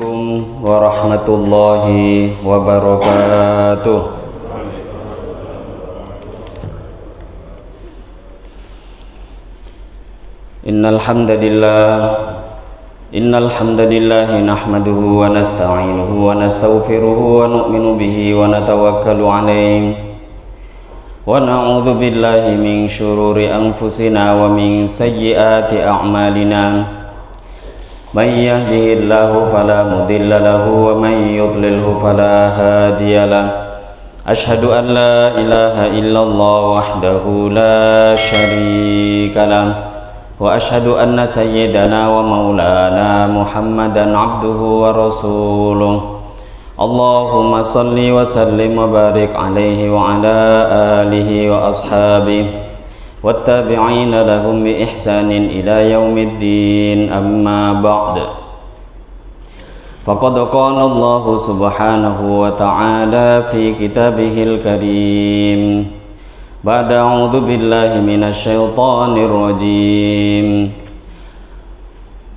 Assalamualaikum warahmatullahi wabarakatuh. Innal hamdalillah nahmaduhu wa nasta'inuhu wa nastaghfiruhu wa nu'minu bihi wa natawakkalu alayhi wa na'udzu billahi min syururi anfusina wa min sayyiati a'malina. Man yahdihillahu fala mudilla lahu wa man yudlilhu fala hadiya lahu. Asyhadu an la ilaha illallah wahdahu la syarika lahu wa asyhadu anna sayyidana wa maulana Muhammadan abduhu wa rasuluh. Allahumma salli wa sallim wa barik alaihi wa ala alihi wa ashabihi wattabi'ina lahum bi ihsanin ila yaumiddin, amma ba'd. Faqad qala Allah subhanahu wa ta'ala fi kitabihil karim ba'da a'udzu billahi minasy syaithanir rajim.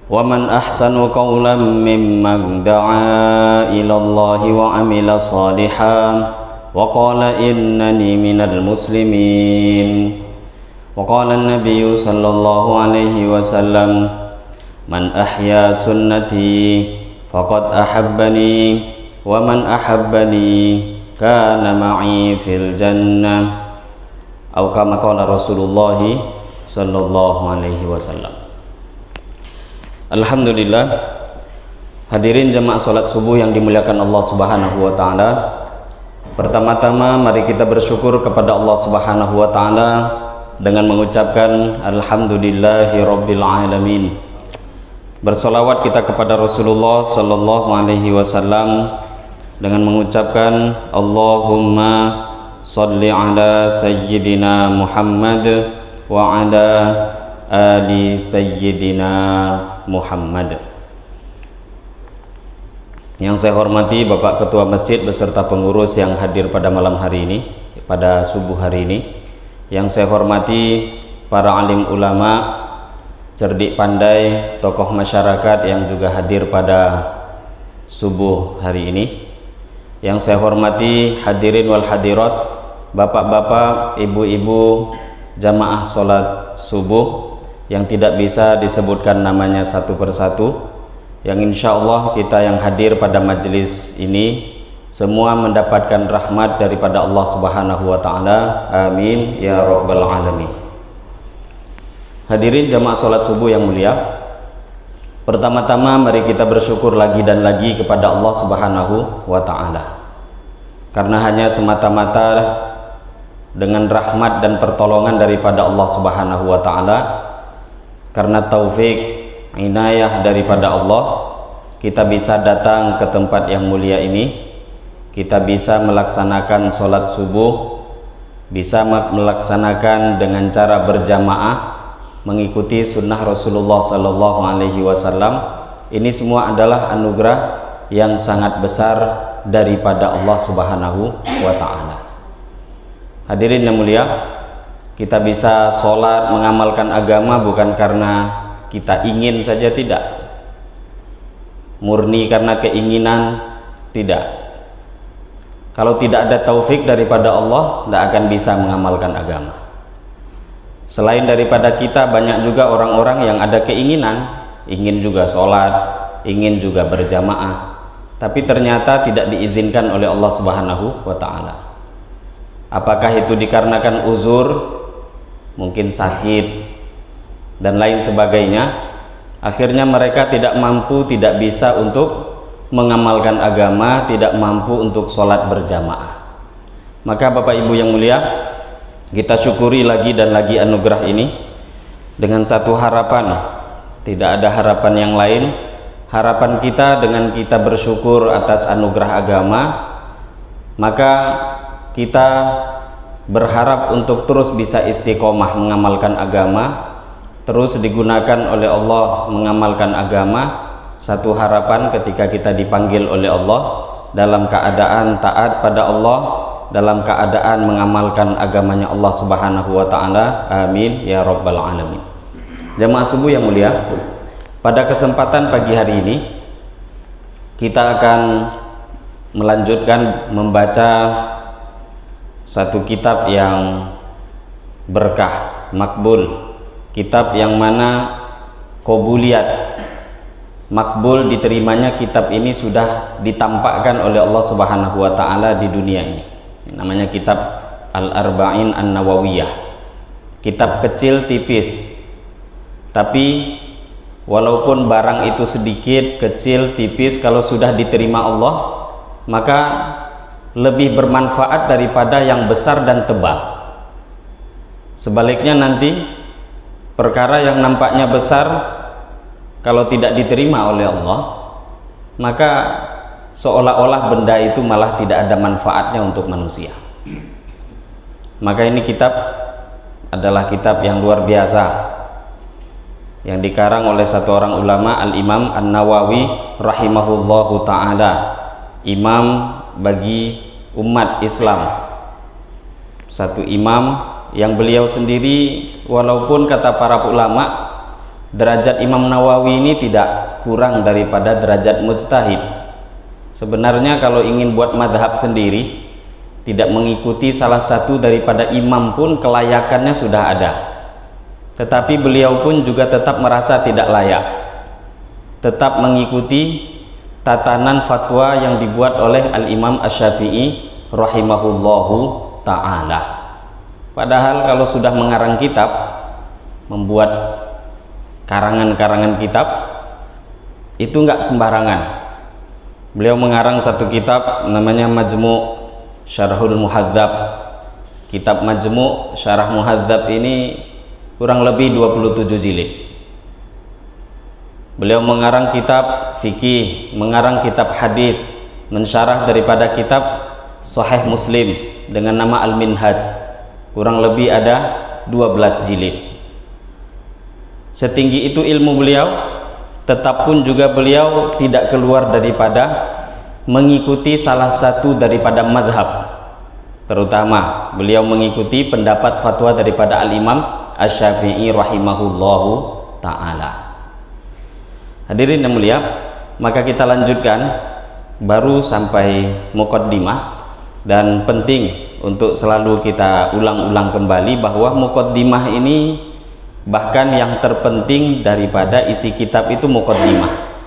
Wa man ahsanu qawlan mimman da'a ila Allah wa 'amila shalihan wa qala innani minal muslimin. Wa qala an-nabiy sallallahu alaihi wasallam, man ahya sunnati faqad ahabbani wa man ahabbani kana ma'i fil jannah, atau kama qala Rasulullah sallallahu alaihi wasallam. Alhamdulillah, hadirin jemaah salat subuh yang dimuliakan Allah Subhanahu wa taala. Pertama-tama mari kita bersyukur kepada Allah Subhanahu wa taala dengan mengucapkan alhamdulillahi rabbil alamin. Bersolawat kita kepada Rasulullah sallallahu alaihi wasallam dengan mengucapkan Allahumma sholli ala sayyidina Muhammad wa ala ali sayyidina Muhammad. Yang saya hormati Bapak Ketua Masjid beserta pengurus yang hadir pada malam hari ini, pada subuh hari ini. Yang saya hormati para alim ulama, cerdik pandai, tokoh masyarakat yang juga hadir pada subuh hari ini. Yang saya hormati hadirin wal hadirat, bapak-bapak, ibu-ibu, jamaah sholat subuh yang tidak bisa disebutkan namanya satu persatu, yang insya Allah kita yang hadir pada majelis ini semua mendapatkan rahmat daripada Allah Subhanahu wa taala. Amin ya rabbal alamin. Hadirin jamaah salat subuh yang mulia, pertama-tama mari kita bersyukur lagi dan lagi kepada Allah Subhanahu wa taala. Karena hanya semata-mata dengan rahmat dan pertolongan daripada Allah Subhanahu wa taala, karena taufik inayah daripada Allah, kita bisa datang ke tempat yang mulia ini. Kita bisa melaksanakan sholat subuh, bisa melaksanakan dengan cara berjamaah, mengikuti sunnah Rasulullah Sallallahu Alaihi Wasallam. Ini semua adalah anugerah yang sangat besar daripada Allah Subhanahu wa Ta'ala. Hadirin yang mulia, kita bisa sholat, mengamalkan agama bukan karena kita ingin saja, tidak, murni karena keinginan, tidak. Kalau tidak ada taufik daripada Allah, tidak akan bisa mengamalkan agama. Selain daripada kita, banyak juga orang-orang yang ada keinginan, ingin juga sholat, ingin juga berjamaah, tapi ternyata tidak diizinkan oleh Allah Subhanahu wa ta'ala. Apakah itu dikarenakan uzur, mungkin sakit dan lain sebagainya, akhirnya mereka tidak mampu, tidak bisa untuk mengamalkan agama, tidak mampu untuk sholat berjamaah. Maka Bapak Ibu yang mulia, kita syukuri lagi dan lagi anugerah ini dengan satu harapan, tidak ada harapan yang lain. Harapan kita dengan kita bersyukur atas anugerah agama, maka kita berharap untuk terus bisa istiqomah mengamalkan agama, terus digunakan oleh Allah mengamalkan agama. Satu harapan ketika kita dipanggil oleh Allah dalam keadaan taat pada Allah, dalam keadaan mengamalkan agamanya Allah Subhanahu wa ta'ala. Amin ya rabbal alamin. Jamaah subuh yang mulia, pada kesempatan pagi hari ini kita akan melanjutkan membaca satu kitab yang berkah, makbul, kitab yang mana qabuliat, makbul, diterimanya kitab ini sudah ditampakkan oleh Allah Subhanahu wa taala di dunia ini. Namanya kitab Al-Arba'in An-Nawawiyah. Kitab kecil tipis, tapi walaupun barang itu sedikit, kecil, tipis, kalau sudah diterima Allah maka lebih bermanfaat daripada yang besar dan tebal. Sebaliknya nanti perkara yang nampaknya besar kalau tidak diterima oleh Allah maka seolah-olah benda itu malah tidak ada manfaatnya untuk manusia. Maka ini kitab adalah kitab yang luar biasa yang dikarang oleh satu orang ulama, Al-Imam An-Nawawi rahimahullahu ta'ala, imam bagi umat Islam, satu imam yang beliau sendiri, walaupun kata para ulama derajat Imam Nawawi ini tidak kurang daripada derajat mujtahid. Sebenarnya kalau ingin buat madhab sendiri, tidak mengikuti salah satu daripada imam pun kelayakannya sudah ada, tetapi beliau pun juga tetap merasa tidak layak, tetap mengikuti tatanan fatwa yang dibuat oleh Al-Imam Asy-Syafi'i rahimahullahu ta'ala. Padahal kalau sudah mengarang kitab, membuat karangan-karangan kitab, itu enggak sembarangan. Beliau mengarang satu kitab namanya Majmu' Syarhul Muhadzab. Kitab Majmu' Syarah Muhadzab ini kurang lebih 27 jilid. Beliau mengarang kitab fikih, mengarang kitab hadis, mensyarah daripada kitab Sahih Muslim dengan nama Al-Minhaj, kurang lebih ada 12 jilid. Setinggi itu ilmu beliau, tetap pun juga beliau tidak keluar daripada mengikuti salah satu daripada madhab. Terutama beliau mengikuti pendapat fatwa daripada Al-Imam Asy-Syafi'i rahimahullahu ta'ala. Hadirin yang mulia, maka kita lanjutkan, baru sampai muqaddimah, dan penting untuk selalu kita ulang-ulang kembali bahwa muqaddimah ini bahkan yang terpenting daripada isi kitab itu muqaddimah,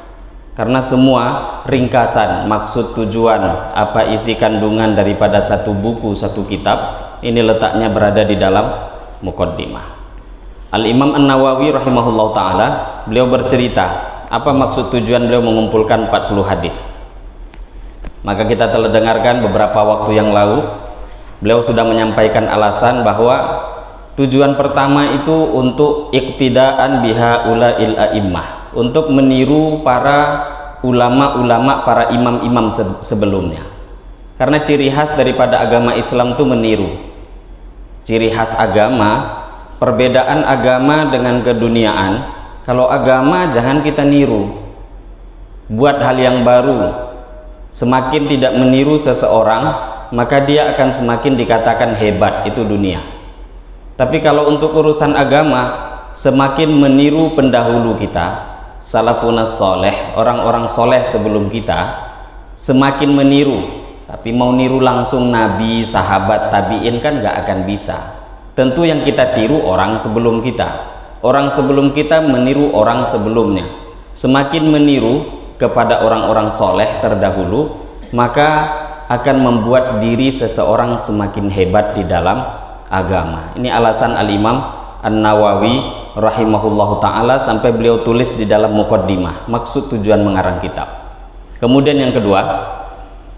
karena semua ringkasan, maksud, tujuan, apa isi kandungan daripada satu buku, satu kitab ini letaknya berada di dalam muqaddimah. Al-Imam An-Nawawi rahimahullah ta'ala, beliau bercerita apa maksud tujuan beliau mengumpulkan 40 hadis. Maka kita telah dengarkan beberapa waktu yang lalu, beliau sudah menyampaikan alasan bahwa tujuan pertama itu untuk iqtidaan biha ula'il a'immah, untuk meniru para ulama-ulama, para imam-imam sebelumnya. Karena ciri khas daripada agama Islam itu meniru. Ciri khas agama, perbedaan agama dengan keduniaan. Kalau agama jangan kita niru, buat hal yang baru. Semakin tidak meniru seseorang, maka dia akan semakin dikatakan hebat, itu dunia. Tapi kalau untuk urusan agama, semakin meniru pendahulu kita, salafun soleh, orang-orang soleh sebelum kita, semakin meniru. Tapi mau niru langsung nabi, sahabat, tabi'in kan gak akan bisa. Tentu yang kita tiru orang sebelum kita. Orang sebelum kita meniru orang sebelumnya. Semakin meniru kepada orang-orang soleh terdahulu, maka akan membuat diri seseorang semakin hebat di dalam agama. Ini alasan Al-Imam An-Nawawi rahimahullahu ta'ala sampai beliau tulis di dalam muqaddimah maksud tujuan mengarang kitab. Kemudian yang kedua,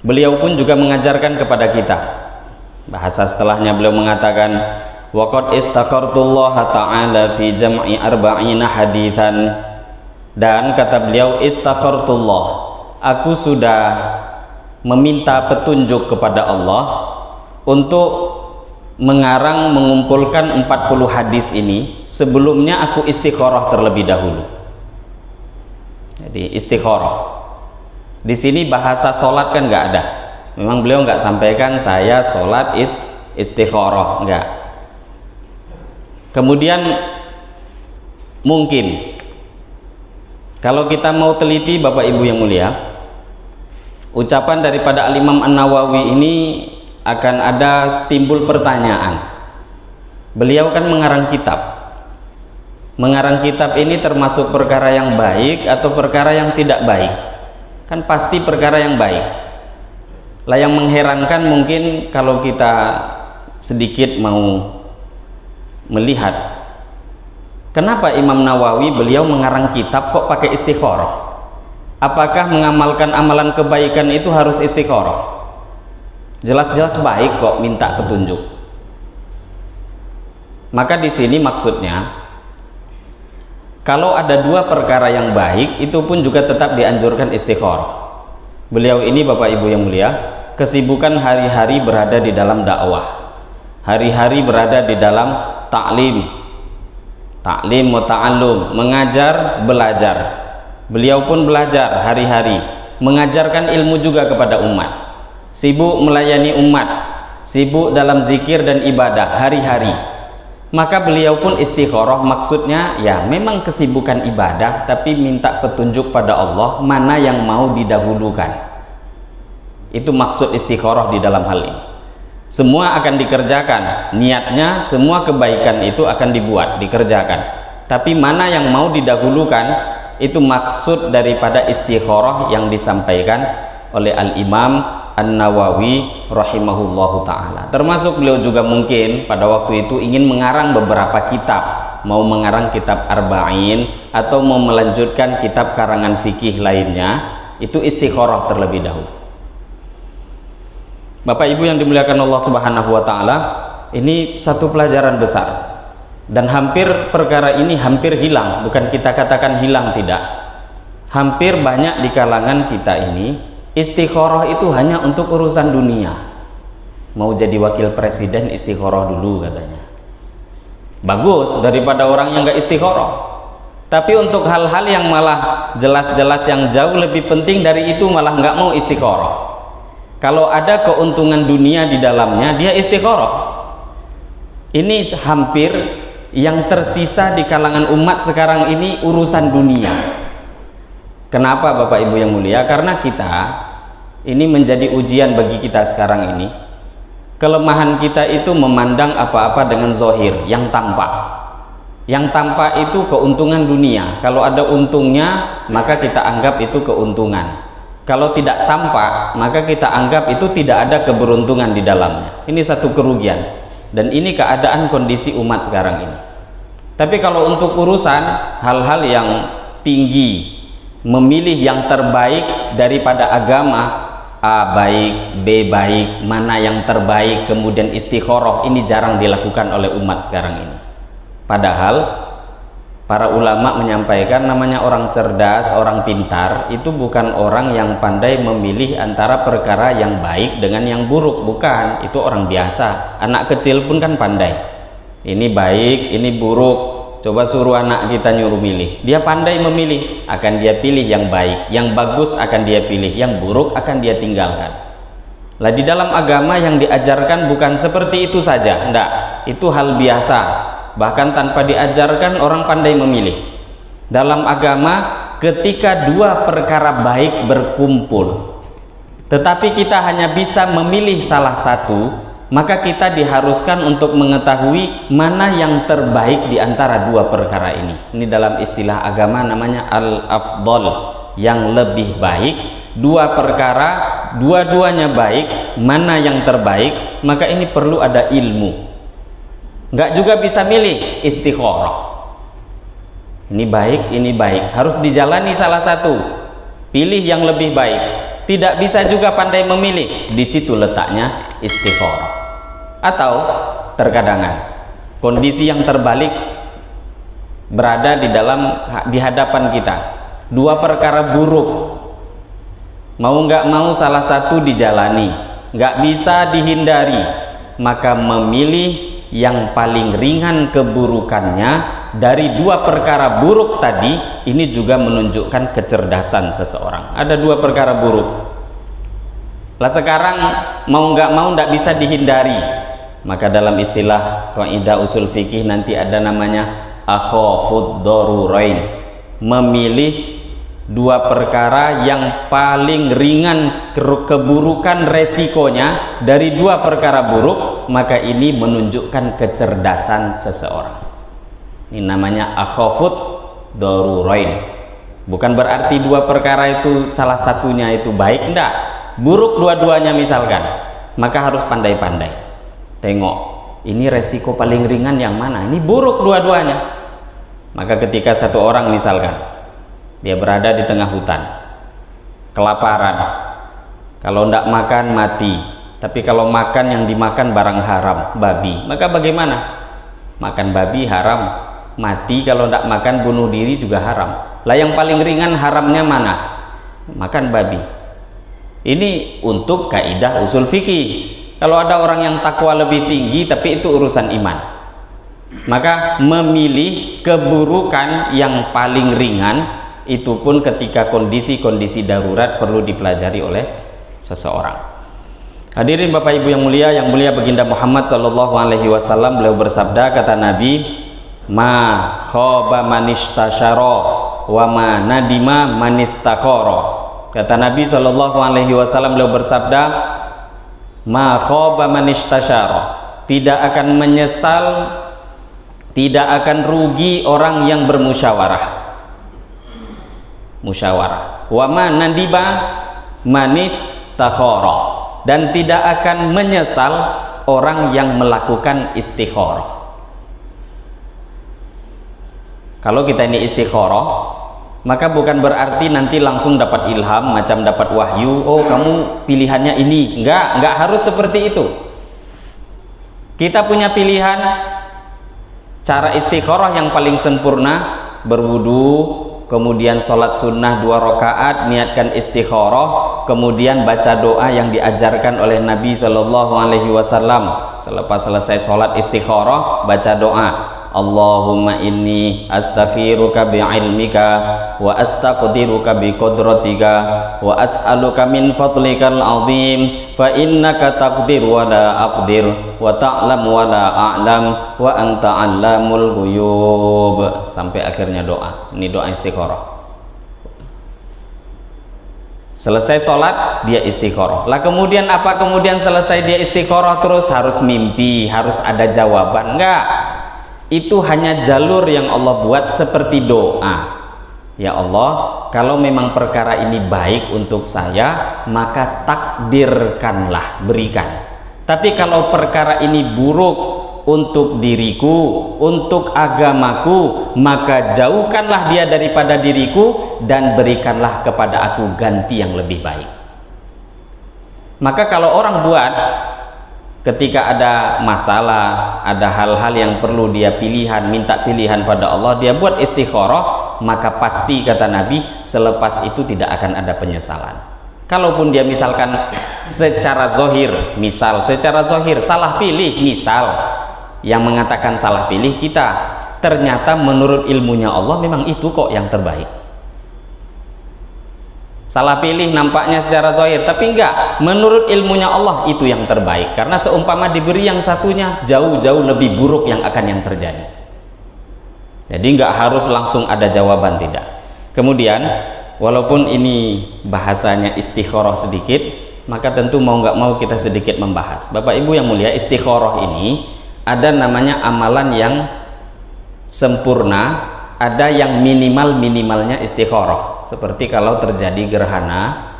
beliau pun juga mengajarkan kepada kita, bahasa setelahnya beliau mengatakan, waqad istakhartullaha ta'ala fi jam'i arba'ina hadithan, dan kata beliau, istakhartullah, aku sudah meminta petunjuk kepada Allah untuk mengarang, mengumpulkan 40 hadis ini. Sebelumnya aku istikharah terlebih dahulu. Jadi istikharah di sini bahasa sholat kan nggak ada. Memang beliau nggak sampaikan saya sholat istikharah, nggak. Kemudian mungkin kalau kita mau teliti Bapak Ibu yang mulia, Ucapan daripada Al-Imam An-Nawawi ini akan ada timbul pertanyaan. Beliau kan mengarang kitab. Mengarang kitab ini termasuk perkara yang baik atau perkara yang tidak baik? Kan pasti perkara yang baik. Lah yang mengherankan mungkin kalau kita sedikit mau melihat, kenapa Imam Nawawi beliau mengarang kitab kok pakai istikharah? Apakah mengamalkan amalan kebaikan itu harus istikharah? Jelas-jelas baik kok minta petunjuk. Maka di sini maksudnya, kalau ada dua perkara yang baik, itu pun juga tetap dianjurkan istikharah. Beliau ini Bapak Ibu yang mulia, kesibukan hari-hari berada di dalam dakwah, hari-hari berada di dalam ta'lim wa ta'allum, mengajar, belajar. Beliau pun belajar hari-hari, mengajarkan ilmu juga kepada umat, sibuk melayani umat, sibuk dalam zikir dan ibadah hari-hari. Maka beliau pun istikharah, maksudnya ya memang kesibukan ibadah, tapi minta petunjuk pada Allah mana yang mau didahulukan. Itu maksud istikharah di dalam hal ini. Semua akan dikerjakan, niatnya semua kebaikan itu akan dibuat, dikerjakan, tapi mana yang mau didahulukan, itu maksud daripada istikharah yang disampaikan oleh Al-Imam An-Nawawi rahimahullahu ta'ala. Termasuk beliau juga mungkin pada waktu itu ingin mengarang beberapa kitab, mau mengarang kitab Arba'in atau mau melanjutkan kitab karangan fikih lainnya, itu istikharah terlebih dahulu. Bapak Ibu yang dimuliakan Allah Subhanahu wa taala, ini satu pelajaran besar. Dan hampir perkara ini hampir hilang, bukan kita katakan hilang, tidak. Hampir banyak di kalangan kita ini istikharah itu hanya untuk urusan dunia. Mau jadi wakil presiden istikharah dulu katanya. Bagus daripada orang yang gak istikharah. Tapi untuk hal-hal yang malah jelas-jelas yang jauh lebih penting dari itu malah nggak mau istikharah. Kalau ada keuntungan dunia di dalamnya, dia istikharah. Ini hampir yang tersisa di kalangan umat sekarang ini urusan dunia. Kenapa Bapak Ibu yang mulia? Karena kita ini menjadi ujian bagi kita sekarang ini. Kelemahan kita itu memandang apa-apa dengan zahir, yang tampak. Yang tampak itu keuntungan dunia. Kalau ada untungnya, maka kita anggap itu keuntungan. Kalau tidak tampak, maka kita anggap itu tidak ada keberuntungan di dalamnya. Ini satu kerugian. Dan ini keadaan kondisi umat sekarang ini. Tapi kalau untuk urusan hal-hal yang tinggi, memilih yang terbaik daripada agama, A baik, B baik, mana yang terbaik, kemudian istikharah, ini jarang dilakukan oleh umat sekarang ini. Padahal para ulama menyampaikan namanya orang cerdas, orang pintar itu bukan orang yang pandai memilih antara perkara yang baik dengan yang buruk, bukan. Itu orang biasa. Anak kecil pun kan pandai, ini baik, ini buruk. Coba suruh anak kita nyuruh milih, dia pandai memilih, akan dia pilih yang baik, yang bagus akan dia pilih, yang buruk akan dia tinggalkan. Lah di dalam agama yang diajarkan bukan seperti itu saja, enggak, itu hal biasa. Bahkan tanpa diajarkan orang pandai memilih. Dalam agama ketika dua perkara baik berkumpul, tetapi kita hanya bisa memilih salah satu, maka kita diharuskan untuk mengetahui mana yang terbaik di antara dua perkara ini. Ini dalam istilah agama namanya al-afdal, yang lebih baik. Dua perkara, dua-duanya baik, mana yang terbaik? Maka ini perlu ada ilmu. Nggak juga bisa milih, istikharah. Ini baik, ini baik, harus dijalani salah satu, pilih yang lebih baik. Tidak bisa juga pandai memilih, di situ letaknya istikharah. Atau terkadangan kondisi yang terbalik berada di hadapan kita, dua perkara buruk, mau nggak mau salah satu dijalani, nggak bisa dihindari, maka memilih yang paling ringan keburukannya dari dua perkara buruk tadi. Ini juga menunjukkan kecerdasan seseorang. Ada dua perkara buruk, lah sekarang mau nggak mau nggak bisa dihindari, maka dalam istilah kaidah usul fikih nanti ada namanya akhafud darurain, memilih dua perkara yang paling ringan keburukan resikonya dari dua perkara buruk, maka ini menunjukkan kecerdasan seseorang. Ini namanya akhafut darurain. Bukan berarti dua perkara itu salah satunya itu baik, enggak. Buruk dua-duanya misalkan, maka harus pandai-pandai tengok ini resiko paling ringan yang mana. Ini buruk dua-duanya. Maka ketika satu orang misalkan dia berada di tengah hutan, kelaparan, kalau enggak makan mati, tapi kalau makan yang dimakan barang haram, babi, maka bagaimana? Makan babi haram, mati kalau enggak makan bunuh diri juga haram. Lah yang paling ringan haramnya mana? Makan babi. Ini untuk kaidah usul fikih. Kalau ada orang yang takwa lebih tinggi tapi itu urusan iman, maka memilih keburukan yang paling ringan itu pun ketika kondisi-kondisi darurat perlu dipelajari oleh seseorang. Hadirin Bapak Ibu yang mulia baginda Muhammad sallallahu alaihi wasallam, beliau bersabda, kata Nabi, ma khaba manistasyara wa ma nadima manistakoro. Kata Nabi sallallahu alaihi wasallam, beliau bersabda, ma khaba manistasyara, tidak akan menyesal, tidak akan rugi orang yang bermusyawarah. Musyawarah. Wa ma nadima manistakoro, dan tidak akan menyesal orang yang melakukan istikharah. Kalau kita ini istikharah, maka bukan berarti nanti langsung dapat ilham, macam dapat wahyu, oh kamu pilihannya ini. Enggak harus seperti itu. Kita punya pilihan cara istikharah yang paling sempurna, berwudu, kemudian sholat sunnah 2 rakaat, niatkan istikharah, kemudian baca doa yang diajarkan oleh Nabi Shallallahu Alaihi Wasallam. Selepas selesai sholat istikharah, baca doa, Allahumma inni astaghfiruka bi'ilmika wa astaqdiruka biqudratika wa as'aluka min fadlikal azim fa innaka taqdir wa la aqdir wa ta'lam wa la a'lam wa anta 'allamul ghuyub, sampai akhirnya doa. Ini doa istikharah. Selesai sholat dia istikharah. Lah kemudian apa? Kemudian selesai dia istikharah terus harus mimpi, harus ada jawaban? Enggak. Itu hanya jalur yang Allah buat seperti doa. Ya Allah, kalau memang perkara ini baik untuk saya, maka takdirkanlah, berikan. Tapi kalau perkara ini buruk untuk diriku, untuk agamaku, maka jauhkanlah dia daripada diriku dan berikanlah kepada aku ganti yang lebih baik. Maka kalau orang buat, ketika ada masalah, ada hal-hal yang perlu dia pilihan, minta pilihan pada Allah, dia buat istikharah, maka pasti kata Nabi, selepas itu tidak akan ada penyesalan. Kalaupun dia misalkan secara zohir, secara zohir salah pilih, misal yang mengatakan salah pilih kita, ternyata menurut ilmunya Allah memang itu kok yang terbaik. Salah pilih nampaknya secara zahir, tapi enggak, menurut ilmunya Allah itu yang terbaik, karena seumpama diberi yang satunya jauh-jauh lebih buruk yang terjadi. Jadi enggak harus langsung ada jawaban, tidak. Kemudian walaupun ini bahasanya istikharah sedikit, maka tentu mau nggak mau kita sedikit membahas. Bapak Ibu yang mulia, istikharah ini ada namanya amalan yang sempurna, ada yang minimalnya istikharah. Seperti kalau terjadi gerhana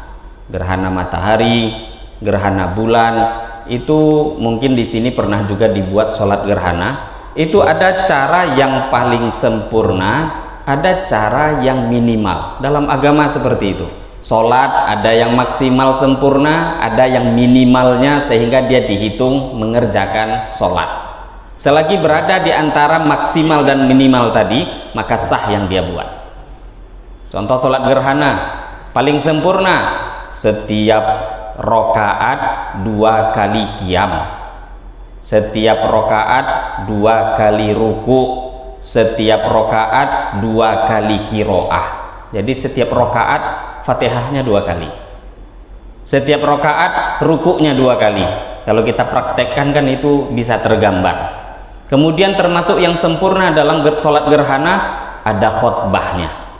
matahari, gerhana bulan, itu mungkin di sini pernah juga dibuat sholat gerhana. Itu ada cara yang paling sempurna, ada cara yang minimal. Dalam agama seperti itu. Sholat ada yang maksimal sempurna, ada yang minimalnya sehingga dia dihitung mengerjakan sholat. Selagi berada di antara maksimal dan minimal tadi, maka sah yang dia buat. Contoh sholat gerhana paling sempurna, setiap rokaat 2 kali qiyam, setiap rokaat 2 kali ruku, setiap rokaat 2 kali kiroah. Jadi setiap rokaat fatihahnya 2 kali, setiap rokaat rukuknya 2 kali. Kalau kita praktekkan kan itu bisa tergambar. Kemudian termasuk yang sempurna dalam sholat gerhana ada khutbahnya.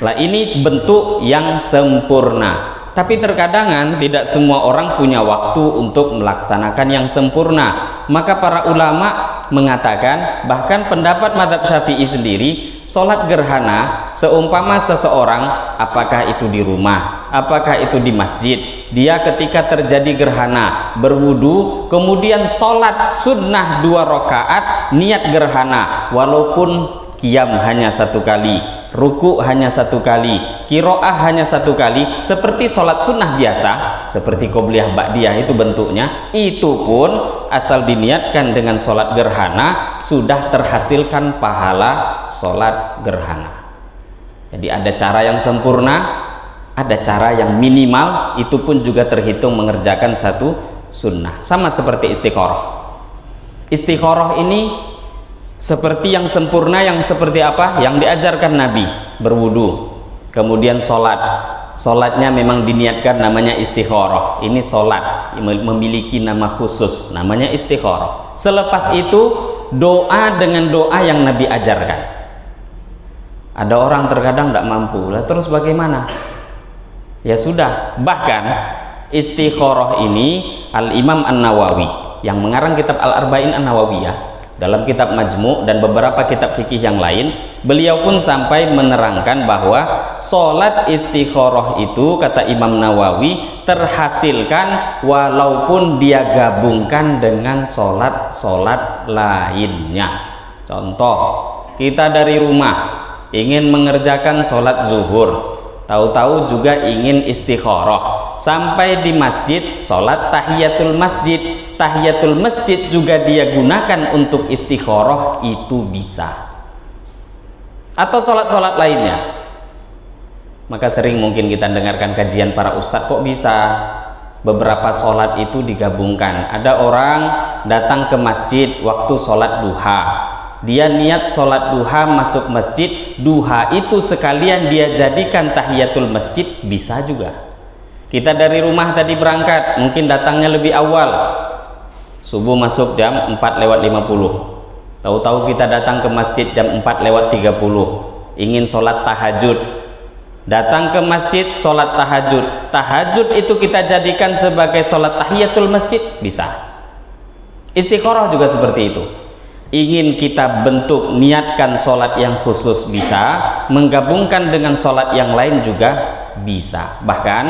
Lah ini bentuk yang sempurna. Tapi terkadang tidak semua orang punya waktu untuk melaksanakan yang sempurna. Maka para ulama mengatakan, bahkan pendapat mazhab Syafi'i sendiri, sholat gerhana seumpama seseorang, apakah itu di rumah, apakah itu di masjid, dia ketika terjadi gerhana berwudu, kemudian sholat sunnah 2 rakaat niat gerhana, walaupun qiyam hanya 1 kali, ruku hanya 1 kali, kiroah hanya 1 kali, seperti sholat sunnah biasa, seperti qobliyah ba'diyah itu bentuknya, itu pun asal diniatkan dengan sholat gerhana sudah terhasilkan pahala sholat gerhana. Jadi ada cara yang sempurna, ada cara yang minimal, itu pun juga terhitung mengerjakan satu sunnah. Sama seperti istikharah. Istikharah ini seperti yang sempurna, yang seperti apa? Yang diajarkan Nabi, berwudu, kemudian sholatnya memang diniatkan namanya istikharah. Ini sholat memiliki nama khusus, namanya istikharah. Selepas itu doa dengan doa yang Nabi ajarkan. Ada orang terkadang tidak mampu, lah terus bagaimana? Ya sudah, bahkan istikharah ini Al-Imam An-Nawawi yang mengarang kitab Al-Arba'in An-Nawawiyah, dalam kitab Majmu' dan beberapa kitab fikih yang lain, beliau pun sampai menerangkan bahwa sholat istikharah itu, kata Imam Nawawi, terhasilkan walaupun dia gabungkan dengan sholat lainnya. Contoh, kita dari rumah ingin mengerjakan sholat zuhur, tahu-tahu juga ingin istikharah, sampai di masjid sholat tahiyatul masjid, tahiyatul masjid juga dia gunakan untuk istikharah, itu bisa. Atau sholat-sholat lainnya. Maka sering mungkin kita dengarkan kajian para ustadz, kok bisa beberapa sholat itu digabungkan. Ada orang datang ke masjid waktu sholat duha, dia niat sholat duha masuk masjid, duha itu sekalian dia jadikan tahiyatul masjid, bisa juga. Kita dari rumah tadi berangkat, mungkin datangnya lebih awal, subuh masuk jam 4:50, tahu-tahu kita datang ke masjid jam 4:30, ingin sholat tahajud, datang ke masjid sholat tahajud, tahajud itu kita jadikan sebagai sholat tahiyatul masjid, bisa. Istikharah juga seperti itu, ingin kita bentuk niatkan sholat yang khusus, bisa, menggabungkan dengan sholat yang lain juga bisa. Bahkan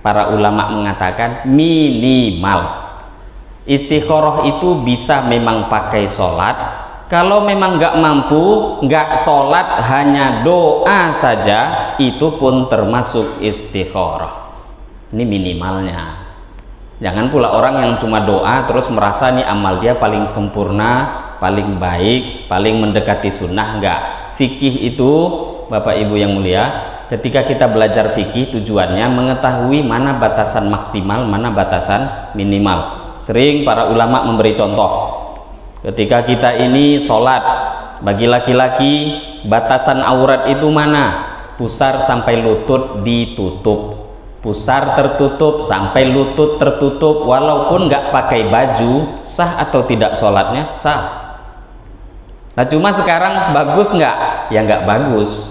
para ulama mengatakan minimal istikharah itu bisa memang pakai sholat. Kalau memang nggak mampu, nggak sholat, hanya doa saja, itu pun termasuk istikharah. Ini minimalnya. Jangan pula orang yang cuma doa terus merasa nih amal dia paling sempurna, paling baik, paling mendekati sunnah. Enggak. Fikih itu, Bapak Ibu yang mulia, ketika kita belajar fikih tujuannya mengetahui mana batasan maksimal, mana batasan minimal. Sering para ulama memberi contoh, ketika kita ini sholat, bagi laki-laki batasan aurat itu mana? Pusar sampai lutut ditutup, pusar tertutup sampai lutut tertutup, walaupun nggak pakai baju, sah atau tidak sholatnya? Sah. Nah cuma sekarang bagus nggak? Ya nggak bagus.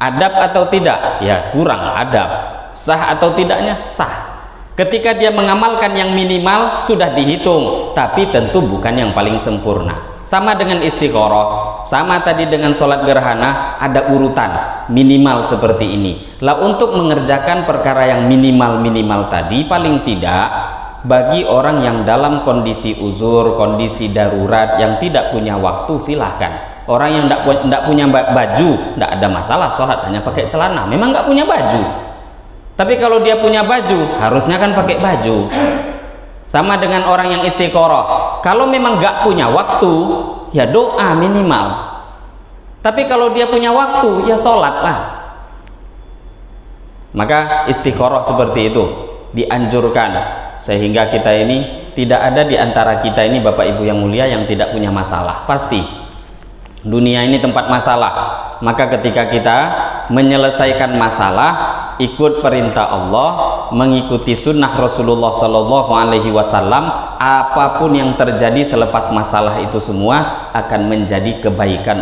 Adab atau tidak? Ya kurang adab. Sah atau tidaknya? Sah. Ketika dia mengamalkan yang minimal sudah dihitung, tapi tentu bukan yang paling sempurna. Sama dengan istikharah, sama tadi dengan sholat gerhana, ada urutan minimal seperti ini. Lah untuk mengerjakan perkara yang minimal-minimal tadi, paling tidak bagi orang yang dalam kondisi uzur, kondisi darurat, yang tidak punya waktu, silahkan. Orang yang tidak punya baju, tidak ada masalah sholat hanya pakai celana, memang nggak punya baju. Tapi kalau dia punya baju, harusnya kan pakai baju. Sama dengan orang yang istikharah, kalau memang nggak punya waktu, ya doa minimal. Tapi kalau dia punya waktu, ya sholat lah. Maka istikharah seperti itu dianjurkan, sehingga kita ini tidak ada di antara kita ini, Bapak Ibu yang mulia, yang tidak punya masalah. Pasti dunia ini tempat masalah. Maka ketika kita menyelesaikan masalah, ikut perintah Allah, mengikuti sunnah Rasulullah Shallallahu Alaihi Wasallam, apapun yang terjadi selepas masalah itu semua akan menjadi kebaikan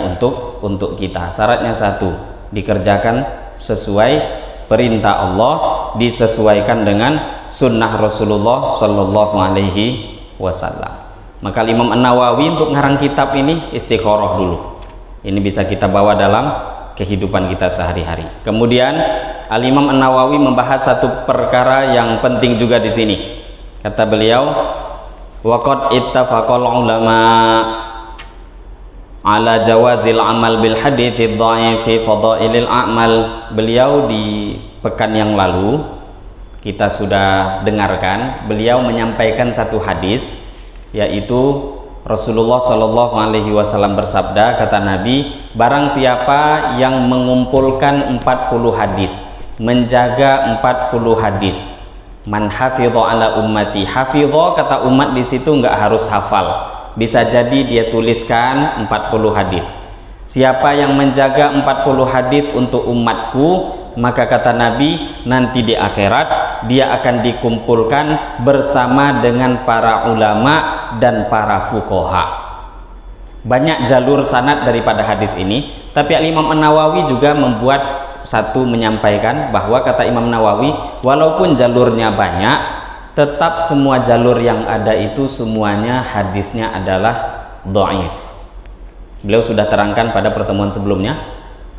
untuk kita. Syaratnya satu, dikerjakan sesuai perintah Allah, disesuaikan dengan sunnah Rasulullah Shallallahu Alaihi Wasallam. Maka Imam An-Nawawi untuk ngarang kitab ini istikharah dulu. Ini bisa kita bawa dalam kehidupan kita sehari-hari. Kemudian Al-Imam An-Nawawi membahas satu perkara yang penting juga di sini. Kata beliau, waqad ittafaqal ulama ala jawazil amal bil hadithi dhaif fi fadailil a'mal. Beliau di pekan yang lalu kita sudah dengarkan, beliau menyampaikan satu hadis, yaitu Rasulullah Shallallahu Alaihi Wasallam bersabda, kata Nabi, barang siapa yang mengumpulkan 40 hadis, menjaga 40 hadis, man hafidha ala ummati. Hafidha kata umat di situ nggak harus hafal, bisa jadi dia tuliskan 40 hadis. Siapa yang menjaga 40 hadis untuk umatku, maka kata Nabi, nanti di akhirat dia akan dikumpulkan bersama dengan para ulama dan para fuqaha. Banyak jalur sanad daripada hadis ini, tapi Imam An-Nawawi juga membuat satu, menyampaikan bahwa kata Imam Nawawi, walaupun jalurnya banyak, tetap semua jalur yang ada itu semuanya hadisnya adalah dhaif. Beliau sudah terangkan pada pertemuan sebelumnya,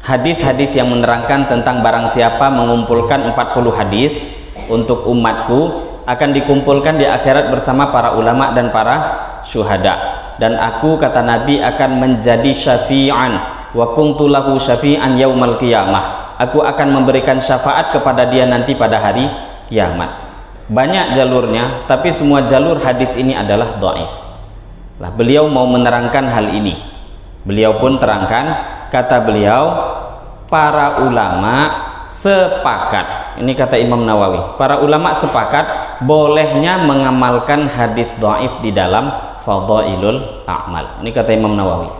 hadis-hadis yang menerangkan tentang barang siapa mengumpulkan 40 hadis untuk umatku akan dikumpulkan di akhirat bersama para ulama dan para syuhada, dan aku kata Nabi akan menjadi syafi'an wa kuntu lahu syafi'an yaumal qiyamah. Aku akan memberikan syafaat kepada dia nanti pada hari kiamat. Banyak jalurnya, tapi semua jalur hadis ini adalah dhaif. Lah beliau mau menerangkan hal ini. Beliau pun terangkan, kata beliau, para ulama sepakat, ini kata Imam Nawawi, para ulama sepakat bolehnya mengamalkan hadis dhaif di dalam fadailul a'mal. Ini kata Imam Nawawi,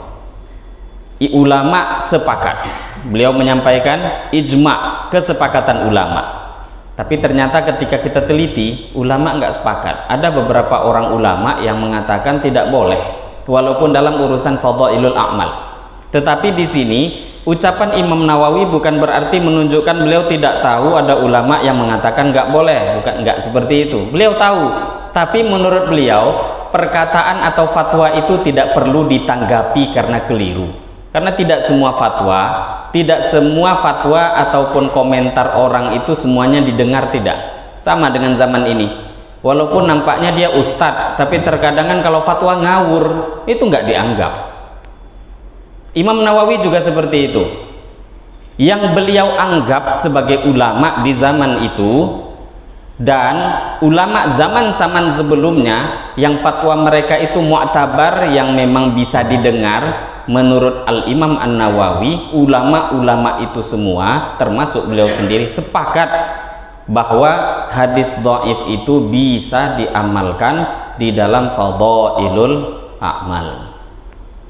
ulama sepakat. Beliau menyampaikan ijma, kesepakatan ulama. Tapi ternyata ketika kita teliti, ulama nggak sepakat. Ada beberapa orang ulama yang mengatakan tidak boleh, walaupun dalam urusan fadailul a'mal. Tetapi di sini ucapan Imam Nawawi bukan berarti menunjukkan beliau tidak tahu ada ulama yang mengatakan nggak boleh, bukan, nggak seperti itu. Beliau tahu, tapi menurut beliau perkataan atau fatwa itu tidak perlu ditanggapi karena keliru. Karena tidak semua fatwa ataupun komentar orang itu semuanya didengar, tidak. Sama dengan zaman ini. Walaupun nampaknya dia ustadz, tapi terkadang kalau fatwa ngawur, itu nggak dianggap. Imam Nawawi juga seperti itu. Yang beliau anggap sebagai ulama di zaman itu dan ulama zaman-zaman sebelumnya yang fatwa mereka itu mu'tabar, yang memang bisa didengar, menurut Al-Imam An-Nawawi, ulama-ulama itu semua termasuk beliau sendiri sepakat bahwa hadis dhaif itu bisa diamalkan di dalam fadailul a'mal.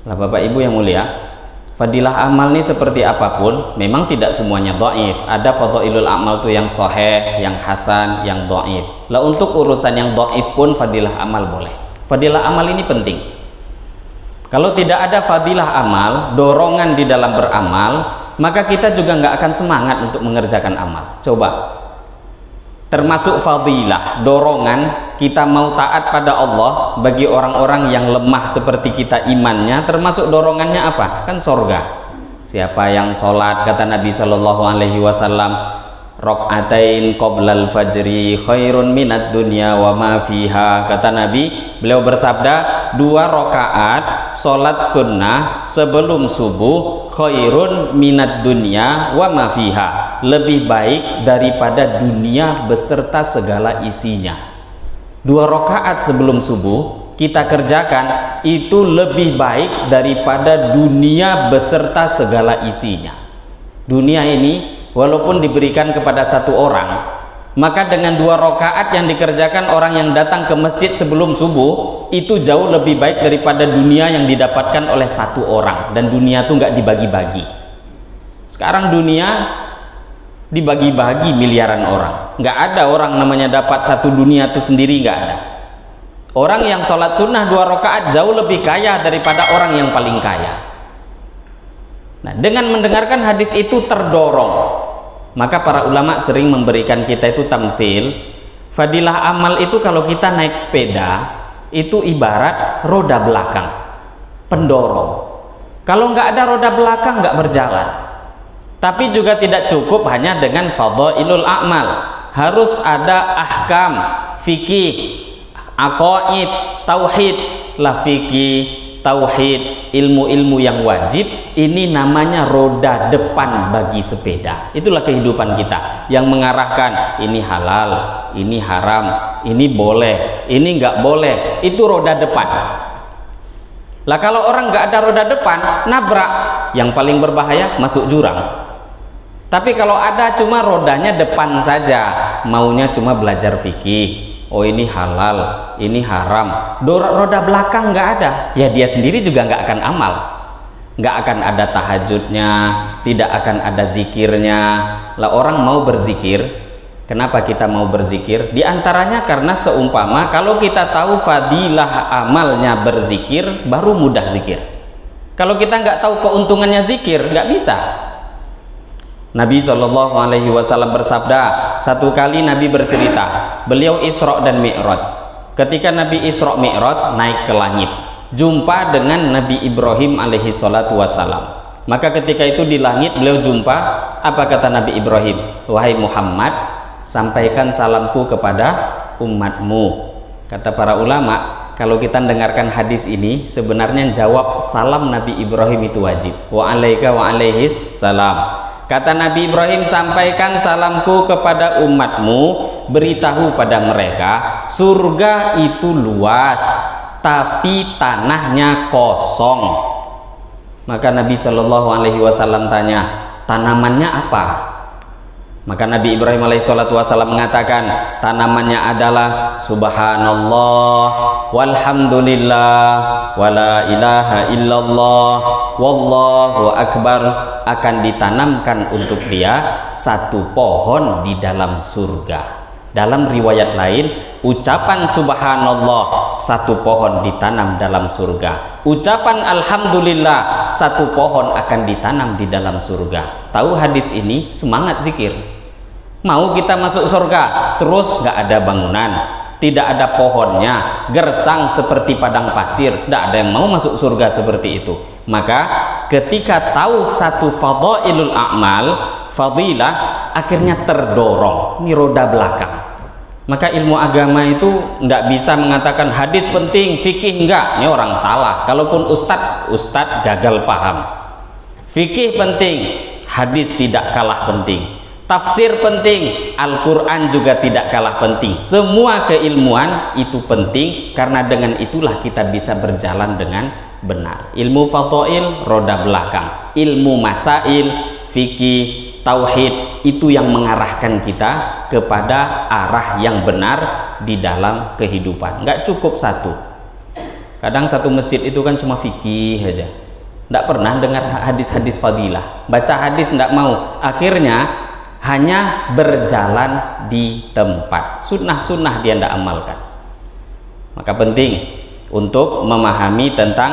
Lah Bapak Ibu yang mulia, fadilah amal ini seperti apapun memang tidak semuanya dhaif. Ada fadailul a'mal tuh yang sahih, yang hasan, yang dhaif. Lah untuk urusan yang dhaif pun fadilah amal boleh. Fadilah amal ini penting. Kalau tidak ada fadilah amal, dorongan di dalam beramal, maka kita juga nggak akan semangat untuk mengerjakan amal. Coba, termasuk fadilah, dorongan kita mau taat pada Allah bagi orang-orang yang lemah seperti kita imannya, termasuk dorongannya apa? Kan sorga. Siapa yang sholat, kata Nabi Shallallahu Alaihi Wasallam, rok'atain qoblal fajri khairun minat dunya wa ma fiha. Kata Nabi, beliau bersabda, 2 rakaat sholat sunnah sebelum subuh khairun minat dunya wa ma fiha, lebih baik daripada dunia beserta segala isinya. 2 rakaat sebelum subuh kita kerjakan itu lebih baik daripada dunia beserta segala isinya. Dunia ini walaupun diberikan kepada satu orang, maka dengan 2 rakaat yang dikerjakan orang yang datang ke masjid sebelum subuh itu jauh lebih baik daripada dunia yang didapatkan oleh 1 orang. Dan dunia itu nggak dibagi-bagi. Sekarang dunia dibagi-bagi miliaran orang. Nggak ada orang namanya dapat 1 dunia itu sendiri, nggak ada. Orang yang sholat sunnah 2 rakaat jauh lebih kaya daripada orang yang paling kaya. Nah, dengan mendengarkan hadis itu terdorong Maka para ulama sering memberikan kita itu tamtsil. Fadilah amal itu kalau kita naik sepeda itu ibarat roda belakang, pendorong. Kalau nggak ada roda belakang nggak berjalan. Tapi juga tidak cukup hanya dengan fadhailul a'mal. Harus ada ahkam, fikih, aqaid, tauhid, fikih, tauhid, ilmu-ilmu yang wajib. Ini namanya roda depan bagi sepeda. Itulah kehidupan kita yang mengarahkan ini halal, ini haram, ini boleh, ini nggak boleh. Itu roda depan. Lah kalau orang nggak ada roda depan, nabrak. Yang paling berbahaya masuk jurang. Tapi kalau ada cuma rodanya depan saja, maunya cuma belajar fikih. Oh ini halal, ini haram. Roda belakang nggak ada, ya dia sendiri juga nggak akan amal. Nggak akan ada tahajudnya, tidak akan ada zikirnya. Lah orang mau berzikir, kenapa kita mau berzikir? Di antaranya karena seumpama kalau kita tahu fadilah amalnya berzikir, baru mudah zikir. Kalau kita nggak tahu keuntungannya zikir, nggak bisa. Nabi SAW bersabda, satu kali Nabi bercerita, beliau Isra dan Mi'raj. Ketika Nabi Isra Mi'raj naik ke langit, jumpa dengan Nabi Ibrahim alaihi salatu wassalam. Maka ketika itu di langit beliau jumpa, apa kata Nabi Ibrahim? Wahai Muhammad, sampaikan salamku kepada umatmu. Kata para ulama, kalau kita dengarkan hadis ini, sebenarnya jawab salam Nabi Ibrahim itu wajib. Wa alaika wa alaihis salam. Kata Nabi Ibrahim, sampaikan salamku kepada umatmu, beritahu pada mereka surga itu luas tapi tanahnya kosong. Maka Nabi SAW tanya, tanamannya apa? Maka Nabi Ibrahim alaihissalam mengatakan, tanamannya adalah subhanallah walhamdulillah wala ilaha illallah wallahu akbar. Akan ditanamkan untuk dia satu pohon di dalam surga. Dalam riwayat lain, ucapan subhanallah satu pohon ditanam dalam surga. Ucapan alhamdulillah satu pohon akan ditanam di dalam surga. Tahu hadis ini, semangat zikir. Mau kita masuk surga, terus nggak ada bangunan, tidak ada pohonnya, gersang seperti padang pasir, tidak ada yang mau masuk surga seperti itu. Maka ketika tahu satu fadhailul a'mal, fadilah, akhirnya terdorong, ini roda belakang. Maka ilmu agama itu tidak bisa mengatakan hadis penting, fikih enggak, ini orang salah. Kalaupun ustadz gagal paham. Fikih penting, hadis tidak kalah penting. Tafsir penting, Al-Quran juga tidak kalah penting. Semua keilmuan itu penting, karena dengan itulah kita bisa berjalan dengan benar. Ilmu fadhail roda belakang, ilmu masail, fikih, tauhid itu yang mengarahkan kita kepada arah yang benar di dalam kehidupan. Nggak cukup satu. Kadang satu masjid itu kan cuma fikih aja, nggak pernah dengar hadis-hadis fadilah, baca hadis nggak mau, akhirnya hanya berjalan di tempat, sunnah-sunnah dia tidak amalkan. Maka penting untuk memahami tentang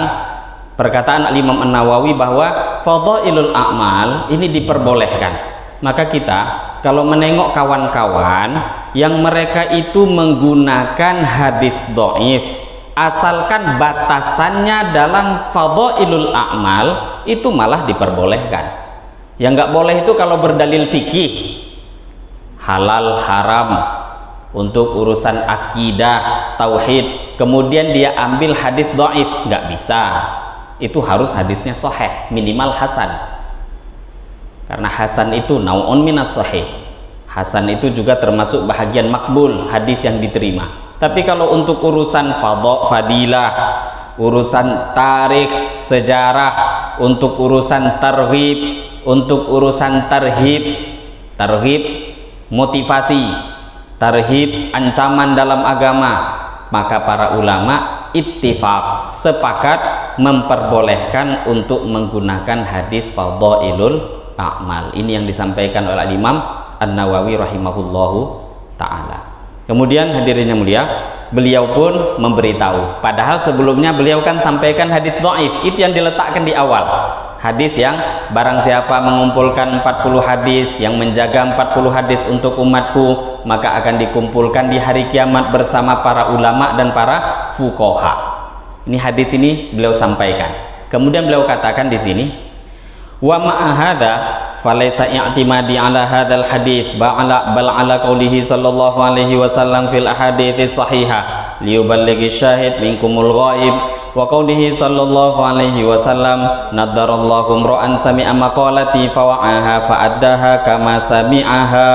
perkataan Al-Imam An-Nawawi bahwa fadhailul a'mal ini diperbolehkan. Maka kita kalau menengok kawan-kawan yang mereka itu menggunakan hadis dhaif, asalkan batasannya dalam fadhailul a'mal, itu malah diperbolehkan. Yang nggak boleh itu kalau berdalil fikih, halal haram, untuk urusan akidah, tauhid, kemudian dia ambil hadis dhaif, nggak bisa. Itu harus hadisnya sahih, minimal hasan. Karena hasan itu nau'un minas sahih. Hasan itu juga termasuk bahagian makbul, hadis yang diterima. Tapi kalau untuk urusan fadilah, urusan tarikh, sejarah, untuk urusan targhib, untuk urusan tarhib, motivasi, tarhib, ancaman dalam agama, maka para ulama ittifaq, sepakat memperbolehkan untuk menggunakan hadis fadhailul a'mal. Ini yang disampaikan oleh Imam An-Nawawi rahimahullahu ta'ala. Kemudian hadirin yang mulia, beliau pun memberitahu, padahal sebelumnya beliau kan sampaikan hadis dhaif, itu yang diletakkan di awal. hadis yang barang siapa mengumpulkan 40 hadis, yang menjaga 40 hadis untuk umatku, maka akan dikumpulkan di hari kiamat bersama para ulama dan para fuqaha. Ini hadis ini beliau sampaikan. Kemudian beliau katakan di sini, wa ma'a hadza falaysa i'timadi ala hadzal hadits bal ala qaulihi sallallahu alaihi wasallam fil ahadits sahihah liyuballighi syahid minkumul ghaib wa qaulihi sallallahu alaihi wasallam nadarallahu imra'an sami'a maqalati fawa'aha fa'addaha kama sami'aha.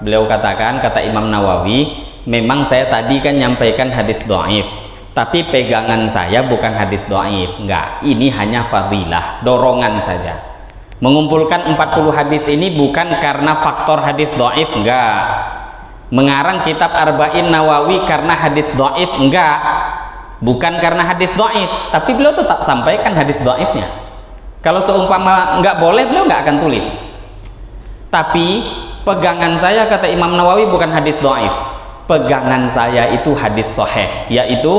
Beliau katakan, kata Imam Nawawi, memang saya tadi kan nyampaikan hadis dhaif, tapi pegangan saya bukan hadis dhaif, enggak, ini hanya fadilah, dorongan saja. Mengumpulkan 40 hadis ini bukan karena faktor hadis dhaif, enggak. Mengarang kitab Arba'in Nawawi karena hadis dhaif, enggak. Bukan karena hadis dhaif, tapi beliau tetap sampaikan hadis dhaifnya. Kalau seumpama enggak boleh, beliau enggak akan tulis. Tapi pegangan saya, kata Imam Nawawi, bukan hadis dhaif. Pegangan saya itu hadis sahih, yaitu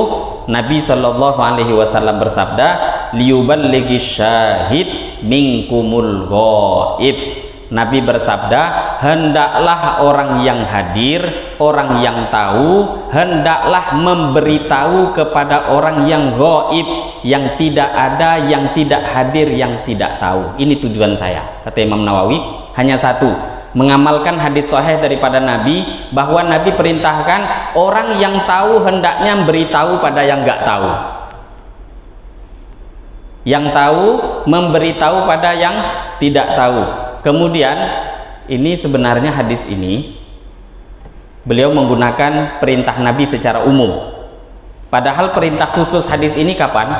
Nabi Shallallahu Alaihi Wasallam bersabda, liyuballighi syahid minkumul ghaib. Nabi bersabda, hendaklah orang yang hadir, orang yang tahu, hendaklah memberitahu kepada orang yang ghaib, yang tidak ada, yang tidak hadir, yang tidak tahu. Ini tujuan saya, kata Imam Nawawi, hanya satu, mengamalkan hadis sahih daripada Nabi, bahwa Nabi perintahkan orang yang tahu hendaknya memberitahu pada yang nggak tahu, yang tahu memberitahu pada yang tidak tahu. Kemudian ini sebenarnya hadis ini beliau menggunakan perintah Nabi secara umum, padahal perintah khusus hadis ini kapan?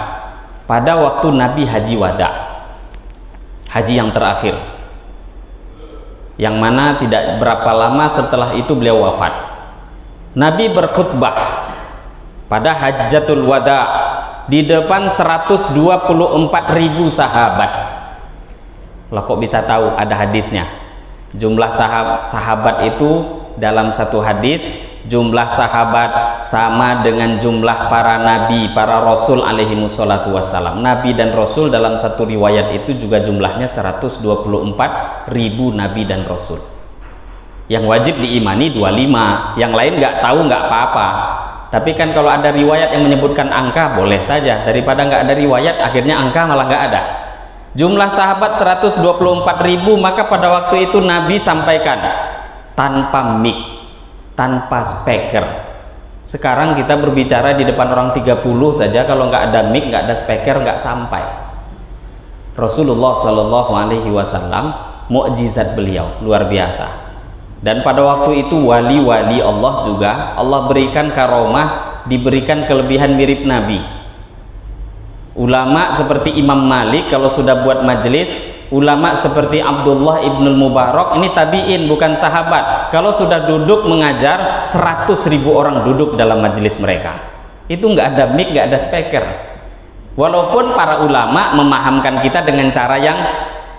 Pada waktu Nabi haji wada, haji yang terakhir, yang mana tidak berapa lama setelah itu beliau wafat. Nabi berkhutbah pada Hajjatul Wada di depan 124.000 sahabat. Lah kok bisa tahu? Ada hadisnya. Jumlah sahabat itu dalam satu hadis, jumlah sahabat sama dengan jumlah para nabi, para rasul alaihi wassalatu wassalam. Nabi dan rasul dalam satu riwayat itu juga jumlahnya 124.000 nabi dan rasul. Yang wajib diimani 25, yang lain nggak tahu nggak apa-apa. Tapi kan kalau ada riwayat yang menyebutkan angka, boleh saja. Daripada nggak ada riwayat, akhirnya angka malah nggak ada. Jumlah sahabat 124.000, maka pada waktu itu Nabi sampaikan tanpa mic, tanpa speaker. Sekarang kita berbicara di depan orang 30 saja, kalau nggak ada mic, nggak ada speaker, nggak sampai. Rasulullah Shallallahu Alaihi Wasallam, mukjizat beliau luar biasa. Dan pada waktu itu wali-wali Allah juga Allah berikan karomah, diberikan kelebihan mirip Nabi. Ulama seperti Imam Malik kalau sudah buat majelis, ulama seperti Abdullah ibnul Mubarak, ini tabi'in bukan sahabat, kalau sudah duduk mengajar 100.000 orang duduk dalam majelis mereka, itu nggak ada mic, nggak ada speaker. Walaupun para ulama memahamkan kita dengan cara yang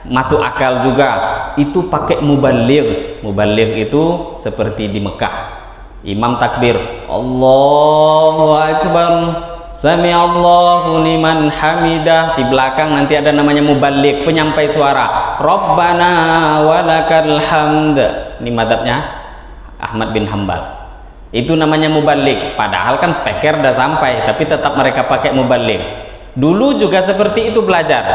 masuk akal juga, itu pakai mubaligh. Mubaligh itu seperti di Mekah, imam takbir Allahu Akbar, Sami Allahu liman hamidah, di belakang nanti ada namanya mubaligh, penyampai suara, Rabbana walakal hamd. Ini madhabnya Ahmad bin Hambal, itu namanya mubaligh. Padahal kan speaker udah sampai, tapi tetap mereka pakai mubaligh. Dulu juga seperti itu belajar.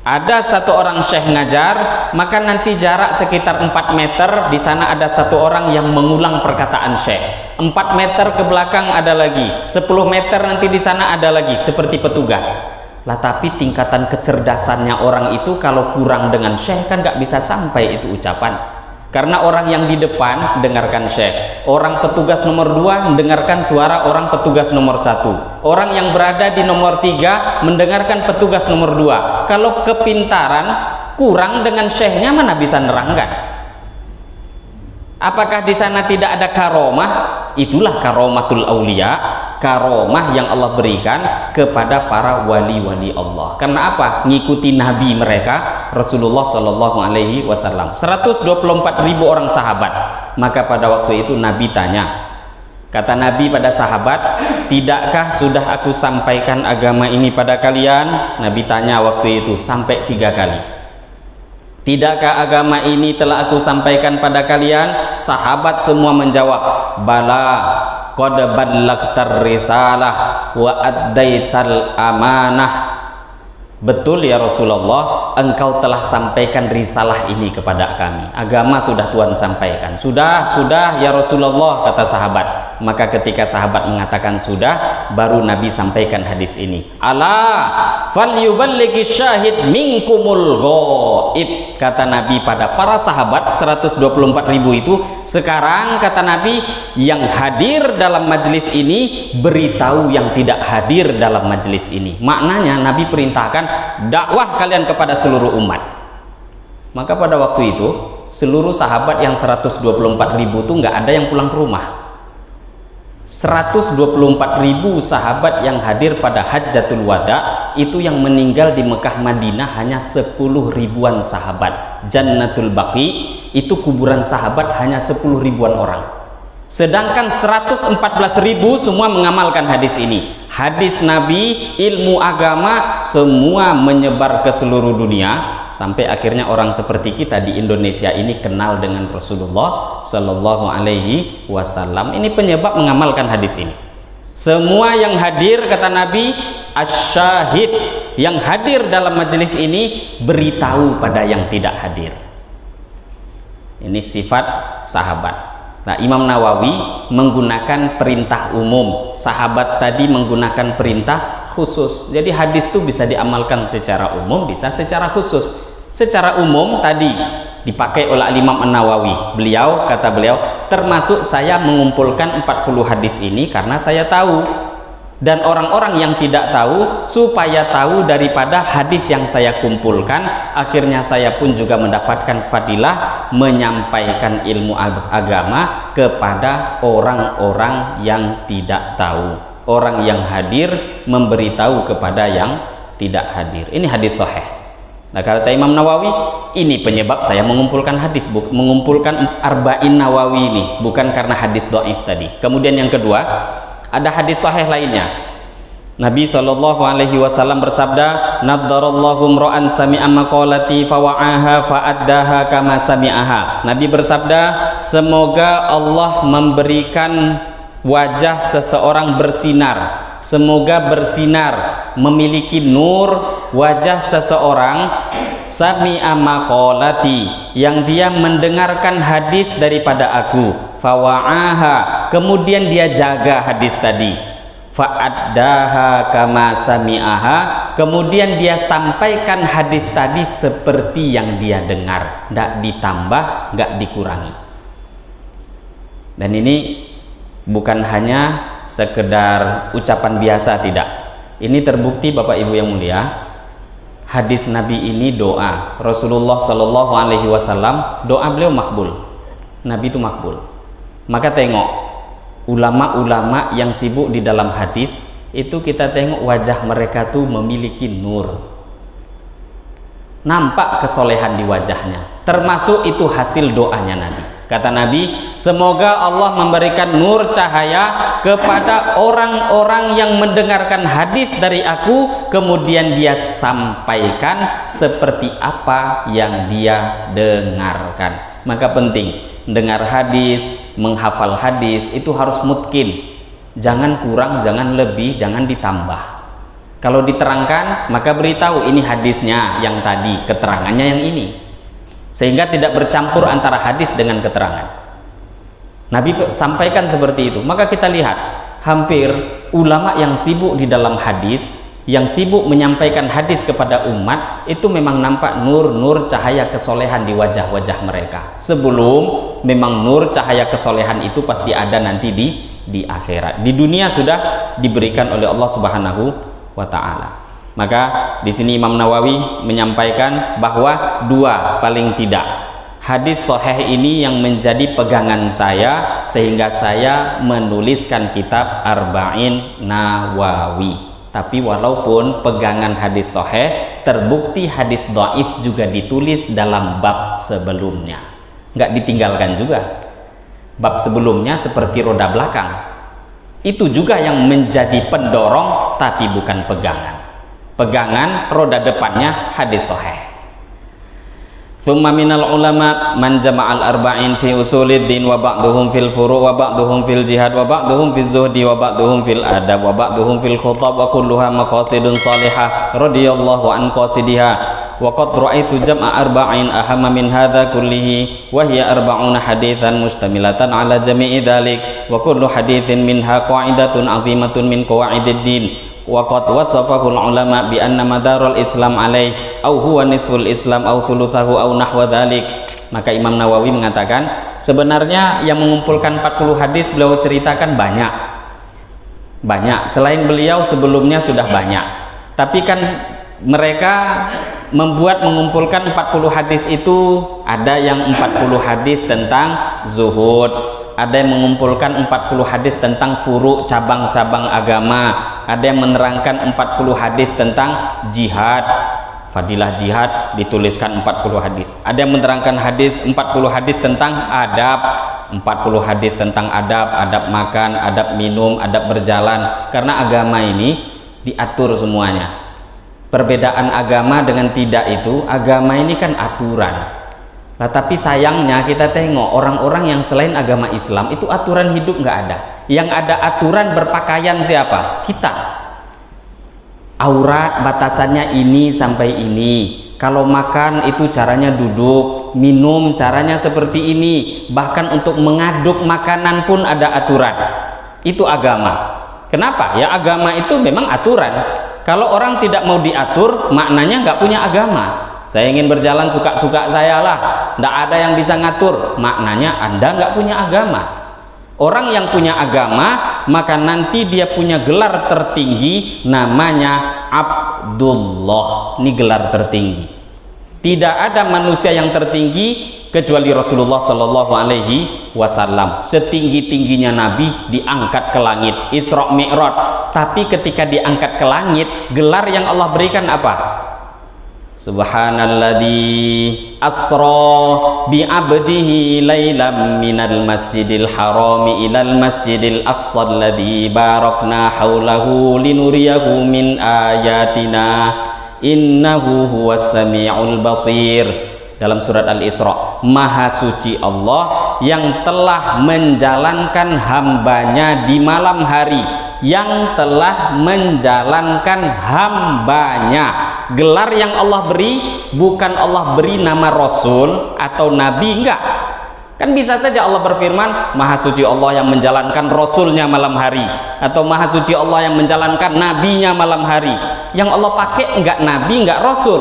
Ada satu orang syekh ngajar, maka nanti jarak sekitar 4 meter, di sana ada satu orang yang mengulang perkataan syekh. 4 meter ke belakang ada lagi, 10 meter nanti di sana ada lagi, seperti petugas. Lah tapi tingkatan kecerdasannya orang itu kalau kurang dengan syekh kan nggak bisa sampai itu ucapan. Karena orang yang di depan dengarkan syekh, orang petugas nomor 2 mendengarkan suara orang petugas nomor 1, orang yang berada di nomor 3 mendengarkan petugas nomor 2. Kalau kepintaran kurang dengan syekhnya, mana bisa nerangkan? Apakah di sana tidak ada karomah? Itulah karomatul aulia, karomah yang Allah berikan kepada para wali-wali Allah. Karena apa? Ngikuti nabi mereka, Rasulullah Shallallahu Alaihi Wasallam. 124.000 orang sahabat. Maka pada waktu itu Nabi tanya, Kata Nabi pada sahabat, tidakkah sudah aku sampaikan agama ini pada kalian? Nabi tanya waktu itu sampai 3 kali. Tidakkah agama ini telah aku sampaikan pada kalian? Sahabat semua menjawab, bala, qad ballaghtar risalah wa addaital amanah. Betul ya Rasulullah, engkau telah sampaikan risalah ini kepada kami. Agama sudah Tuhan sampaikan. Sudah ya Rasulullah, kata sahabat. Maka ketika sahabat mengatakan sudah, baru Nabi sampaikan hadis ini. Ala falyuballighi syahid minkumul ghaib. Kata Nabi pada para sahabat 124.000 itu, sekarang kata Nabi, yang hadir dalam majelis ini beritahu yang tidak hadir dalam majelis ini. Maknanya Nabi perintahkan dakwah kalian kepada seluruh umat. Maka pada waktu itu seluruh sahabat yang 124.000 itu nggak ada yang pulang ke rumah. 124.000 sahabat yang hadir pada Hajjatul Wada itu yang meninggal di Mekah Madinah hanya 10 ribuan sahabat. Jannatul Baqi itu kuburan sahabat hanya 10 ribuan orang. Sedangkan 114.000 semua mengamalkan hadis ini. Hadis Nabi, ilmu agama semua menyebar ke seluruh dunia, sampai akhirnya orang seperti kita di Indonesia ini kenal dengan Rasulullah Shallallahu Alaihi Wasallam. Ini penyebab mengamalkan hadis ini. Semua yang hadir, kata Nabi, asyahid, yang hadir dalam majelis ini beritahu pada yang tidak hadir. Ini sifat sahabat. Nah, Imam Nawawi menggunakan perintah umum, sahabat tadi menggunakan perintah khusus. Jadi hadis itu bisa diamalkan secara umum, bisa secara khusus. Secara umum tadi dipakai oleh Imam An-Nawawi. Kata beliau, termasuk saya mengumpulkan 40 hadis ini karena saya tahu. Dan orang-orang yang tidak tahu supaya tahu daripada hadis yang saya kumpulkan, akhirnya saya pun juga mendapatkan fadilah menyampaikan ilmu agama kepada orang-orang yang tidak tahu. Orang yang hadir memberitahu kepada yang tidak hadir. Ini hadis sahih. Nah, kata Imam Nawawi, ini penyebab saya mengumpulkan hadis, mengumpulkan Arba'in Nawawi ini, bukan karena hadis dhaif tadi. Kemudian yang kedua, ada hadis sahih lainnya. Nabi Shallallahu Alaihi Wasallam bersabda, "Naddarallahu mra'an sami'a maqalati fawa'aha fa'addaha kama sami'aha." Nabi bersabda, semoga Allah memberikan wajah seseorang bersinar. Semoga bersinar, memiliki nur wajah seseorang, sami'a maqalati, yang dia mendengarkan hadis daripada aku, fawa'aha, kemudian dia jaga hadis tadi, fa'addaha kama sami'aha, kemudian dia sampaikan hadis tadi seperti yang dia dengar, tidak ditambah, nggak dikurangi. Dan ini bukan hanya sekedar ucapan biasa, tidak. Ini terbukti Bapak Ibu yang mulia, hadis Nabi ini doa Rasulullah Shallallahu Alaihi Wasallam, doa beliau makbul. Nabi itu makbul. Maka tengok ulama-ulama yang sibuk di dalam hadis itu, kita tengok wajah mereka tuh memiliki nur, nampak kesolehan di wajahnya, termasuk itu hasil doanya Nabi. Kata Nabi, semoga Allah memberikan nur cahaya kepada orang-orang yang mendengarkan hadis dari aku, kemudian dia sampaikan seperti apa yang dia dengarkan. Maka penting, dengar hadis, menghafal hadis itu harus mutqin, jangan kurang, jangan lebih, jangan ditambah. Kalau diterangkan, maka beritahu ini hadisnya yang tadi, keterangannya yang ini, sehingga tidak bercampur antara hadis dengan keterangan. Nabi sampaikan seperti itu. Maka kita lihat, hampir ulama yang sibuk di dalam hadis, yang sibuk menyampaikan hadis kepada umat, itu memang nampak nur-nur cahaya kesolehan di wajah-wajah mereka. Sebelum, memang nur cahaya kesolehan itu pasti ada nanti di akhirat. Di dunia sudah diberikan oleh Allah Subhanahu wa Ta'ala. Maka di sini Imam Nawawi menyampaikan bahwa dua paling tidak hadis sahih ini yang menjadi pegangan saya, sehingga saya menuliskan kitab Arba'in Nawawi. Tapi walaupun pegangan hadis sahih, terbukti hadis dhaif juga ditulis dalam bab sebelumnya, nggak ditinggalkan juga. Bab sebelumnya seperti roda belakang, Itu juga yang menjadi pendorong tapi bukan pegangan. Pegangan roda depannya hadis sahih. Tsumma minal ulama man jama'al arba'in fi usuliddin wa ba'duhum fil furu' wa ba'duhum fil jihad wa ba'duhum fil zuhdi wa ba'duhum fil adab wa ba'duhum fil khutab wa kulluha maqasidun salihah radhiyallahu an qasidiha. Wa qad ra'aitu jam'a arba'in ahamma min hadza kullihi wa hiya arba'una haditsan mustamilatan ala jami'i dzalik wa kullu haditsin minha qa'idatun 'azimatun min qawa'ididdin wa qad wasafahu ulama bi anna madarul islam alaih au huwa nisful islam au thuluthahu au nahwa dzalik. Maka Imam Nawawi mengatakan sebenarnya yang mengumpulkan 40 hadis beliau ceritakan banyak selain beliau sebelumnya sudah banyak, tapi kan mereka mengumpulkan 40 hadis itu ada yang 40 hadis tentang zuhud, ada yang mengumpulkan 40 hadis tentang furu' cabang-cabang agama, ada yang menerangkan 40 hadis tentang jihad, fadilah jihad dituliskan 40 hadis, ada yang menerangkan 40 hadis tentang adab, 40 hadis tentang adab makan, adab minum, adab berjalan. Karena agama ini diatur semuanya. Perbedaan agama dengan tidak itu, agama ini kan aturan. Nah, tapi sayangnya kita tengok orang-orang yang selain agama Islam itu aturan hidup nggak ada. Yang ada aturan berpakaian siapa? Kita. Aurat batasannya ini sampai ini. Kalau makan itu caranya duduk, minum caranya seperti ini. Bahkan untuk mengaduk makanan pun ada aturan. Itu agama. Kenapa? Ya agama itu memang aturan. Kalau orang tidak mau diatur, maknanya nggak punya agama. Saya ingin berjalan suka-suka saya lah, nggak ada yang bisa ngatur, maknanya Anda nggak punya agama. Orang yang punya agama, maka nanti dia punya gelar tertinggi, namanya Abdullah. Ini gelar tertinggi. Tidak ada manusia yang tertinggi kecuali Rasulullah Shallallahu Alaihi Wasallam. Setinggi-tingginya Nabi diangkat ke langit, Isra Mi'raj. Tapi ketika diangkat ke langit, gelar yang Allah berikan apa? Subhanalladzi asra bi 'abdihi lailam minal masjidil harami ilal masjidil aqsa alladzi barakna haulahu linuriyahu min ayatina innahu huwas samiul basir. Dalam surat Al-Isra, Maha suci Allah yang telah menjalankan hambanya di malam hari, yang telah menjalankan hambanya. Gelar yang Allah beri, bukan Allah beri nama Rasul atau Nabi, enggak. Kan bisa saja Allah berfirman, Maha suci Allah yang menjalankan Rasulnya malam hari, atau Maha suci Allah yang menjalankan Nabinya malam hari. Yang Allah pakai enggak Nabi, enggak Rasul,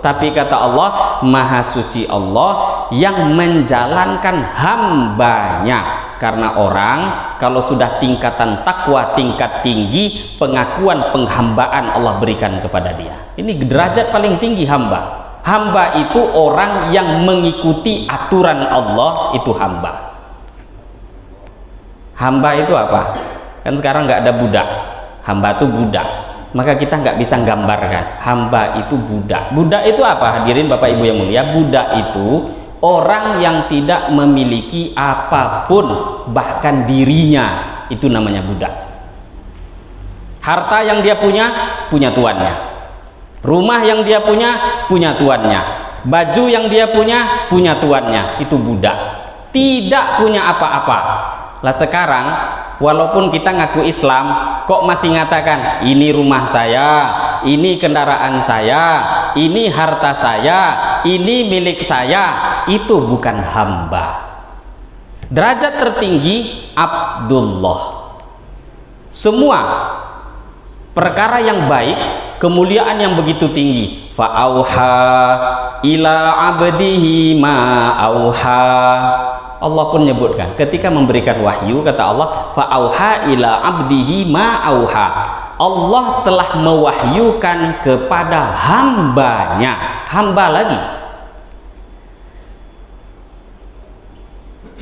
tapi kata Allah, Maha suci Allah yang menjalankan hambanya. Karena orang kalau sudah tingkatan takwa tingkat tinggi, pengakuan penghambaan Allah berikan kepada dia. Ini derajat paling tinggi hamba. Hamba itu orang yang mengikuti aturan Allah, itu hamba. Hamba itu apa? Kan sekarang nggak ada budak. Hamba itu budak. Maka kita nggak bisa gambarkan hamba itu budak. Budak itu apa? Hadirin Bapak Ibu yang mulia, budak itu orang yang tidak memiliki apapun, bahkan dirinya, itu namanya budak. Harta yang dia punya, punya tuannya. Rumah yang dia punya, punya tuannya. Baju yang dia punya tuannya. Itu budak. Tidak punya apa-apa. Lah sekarang walaupun kita ngaku Islam, kok masih ngatakan ini rumah saya, ini kendaraan saya, ini harta saya, ini milik saya. Itu bukan hamba. Derajat tertinggi Abdullah. Semua perkara yang baik, kemuliaan yang begitu tinggi. Fa'auha ila abdihi ma auha. Allah pun menyebutkan ketika memberikan wahyu, kata Allah, fa'auha ila abdihi ma auha. Allah telah mewahyukan kepada hambanya. Hamba lagi.